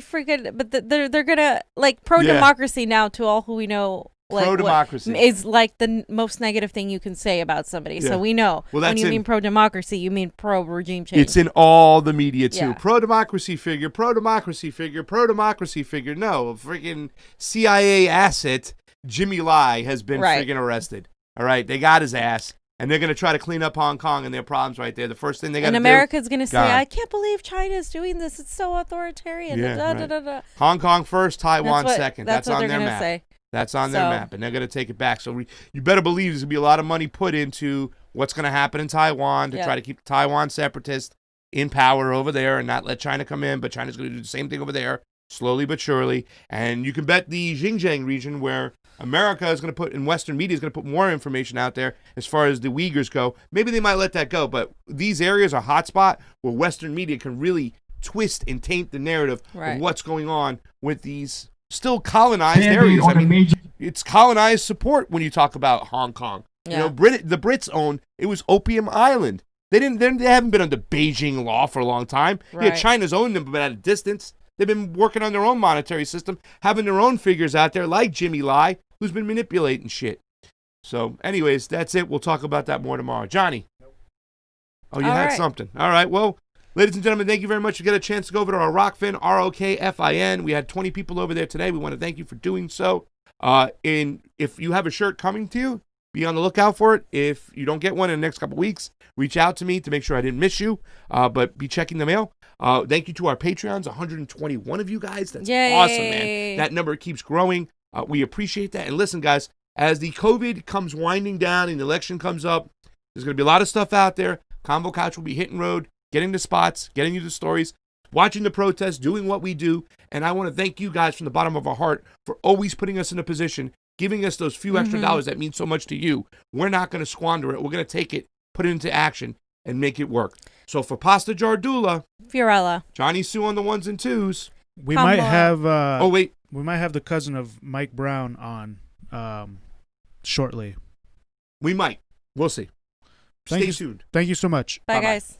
freaking, but they're gonna like pro-democracy now to all who we know. Like, pro-democracy is like the most negative thing you can say about somebody. Yeah. So we know when you mean pro-democracy, you mean pro-regime change. It's in all the media too. Yeah. Pro-democracy figure, pro-democracy figure, pro-democracy figure. No, a freaking CIA asset. Jimmy Lai has been freaking arrested. All right, they got his ass, and they're going to try to clean up Hong Kong and their problems right there. The first thing they got to do. And America's going to say, I can't believe China's doing this. It's so authoritarian. Yeah, Hong Kong first, Taiwan second. That's on their map. Say. That's on their map, and they're going to take it back. So you better believe there's going to be a lot of money put into what's going to happen in Taiwan to try to keep the Taiwan separatists in power over there and not let China come in. But China's going to do the same thing over there, slowly but surely. And you can bet the Xinjiang region where America is going to put, in Western media, is going to put more information out there as far as the Uyghurs go. Maybe they might let that go, but these areas are hotspot where Western media can really twist and taint the narrative of what's going on with these still colonized areas. I mean, it's colonized support when you talk about Hong Kong. Yeah. The Brits owned, it was Opium Island. They haven't been under Beijing law for a long time. Right. Yeah, China's owned them, but at a distance. They've been working on their own monetary system, having their own figures out there, like Jimmy Lai, who's been manipulating shit. So, anyways, that's it. We'll talk about that more tomorrow. Johnny. Oh, you had something. All right. Well, ladies and gentlemen, thank you very much. You get a chance to go over to our ROKFIN, ROKFIN. We had 20 people over there today. We want to thank you for doing so. If you have a shirt coming to you, be on the lookout for it. If you don't get one in the next couple weeks, reach out to me to make sure I didn't miss you. But be checking the mail. Thank you to our Patreons, 121 of you guys. That's awesome, man. That number keeps growing. We appreciate that. And listen, guys, as the COVID comes winding down and the election comes up, there's going to be a lot of stuff out there. Convo Couch will be hitting road, getting the spots, getting you the stories, watching the protests, doing what we do. And I want to thank you guys from the bottom of our heart for always putting us in a position, giving us those few extra dollars that mean so much to you. We're not going to squander it. We're going to take it, put it into action, and make it work. So for Pasta Jardula, Fiorella, Johnny Sue on the ones and twos. We might have. We might have the cousin of Mike Brown on shortly. We might. We'll see. Stay tuned. Thank you so much. Bye, guys.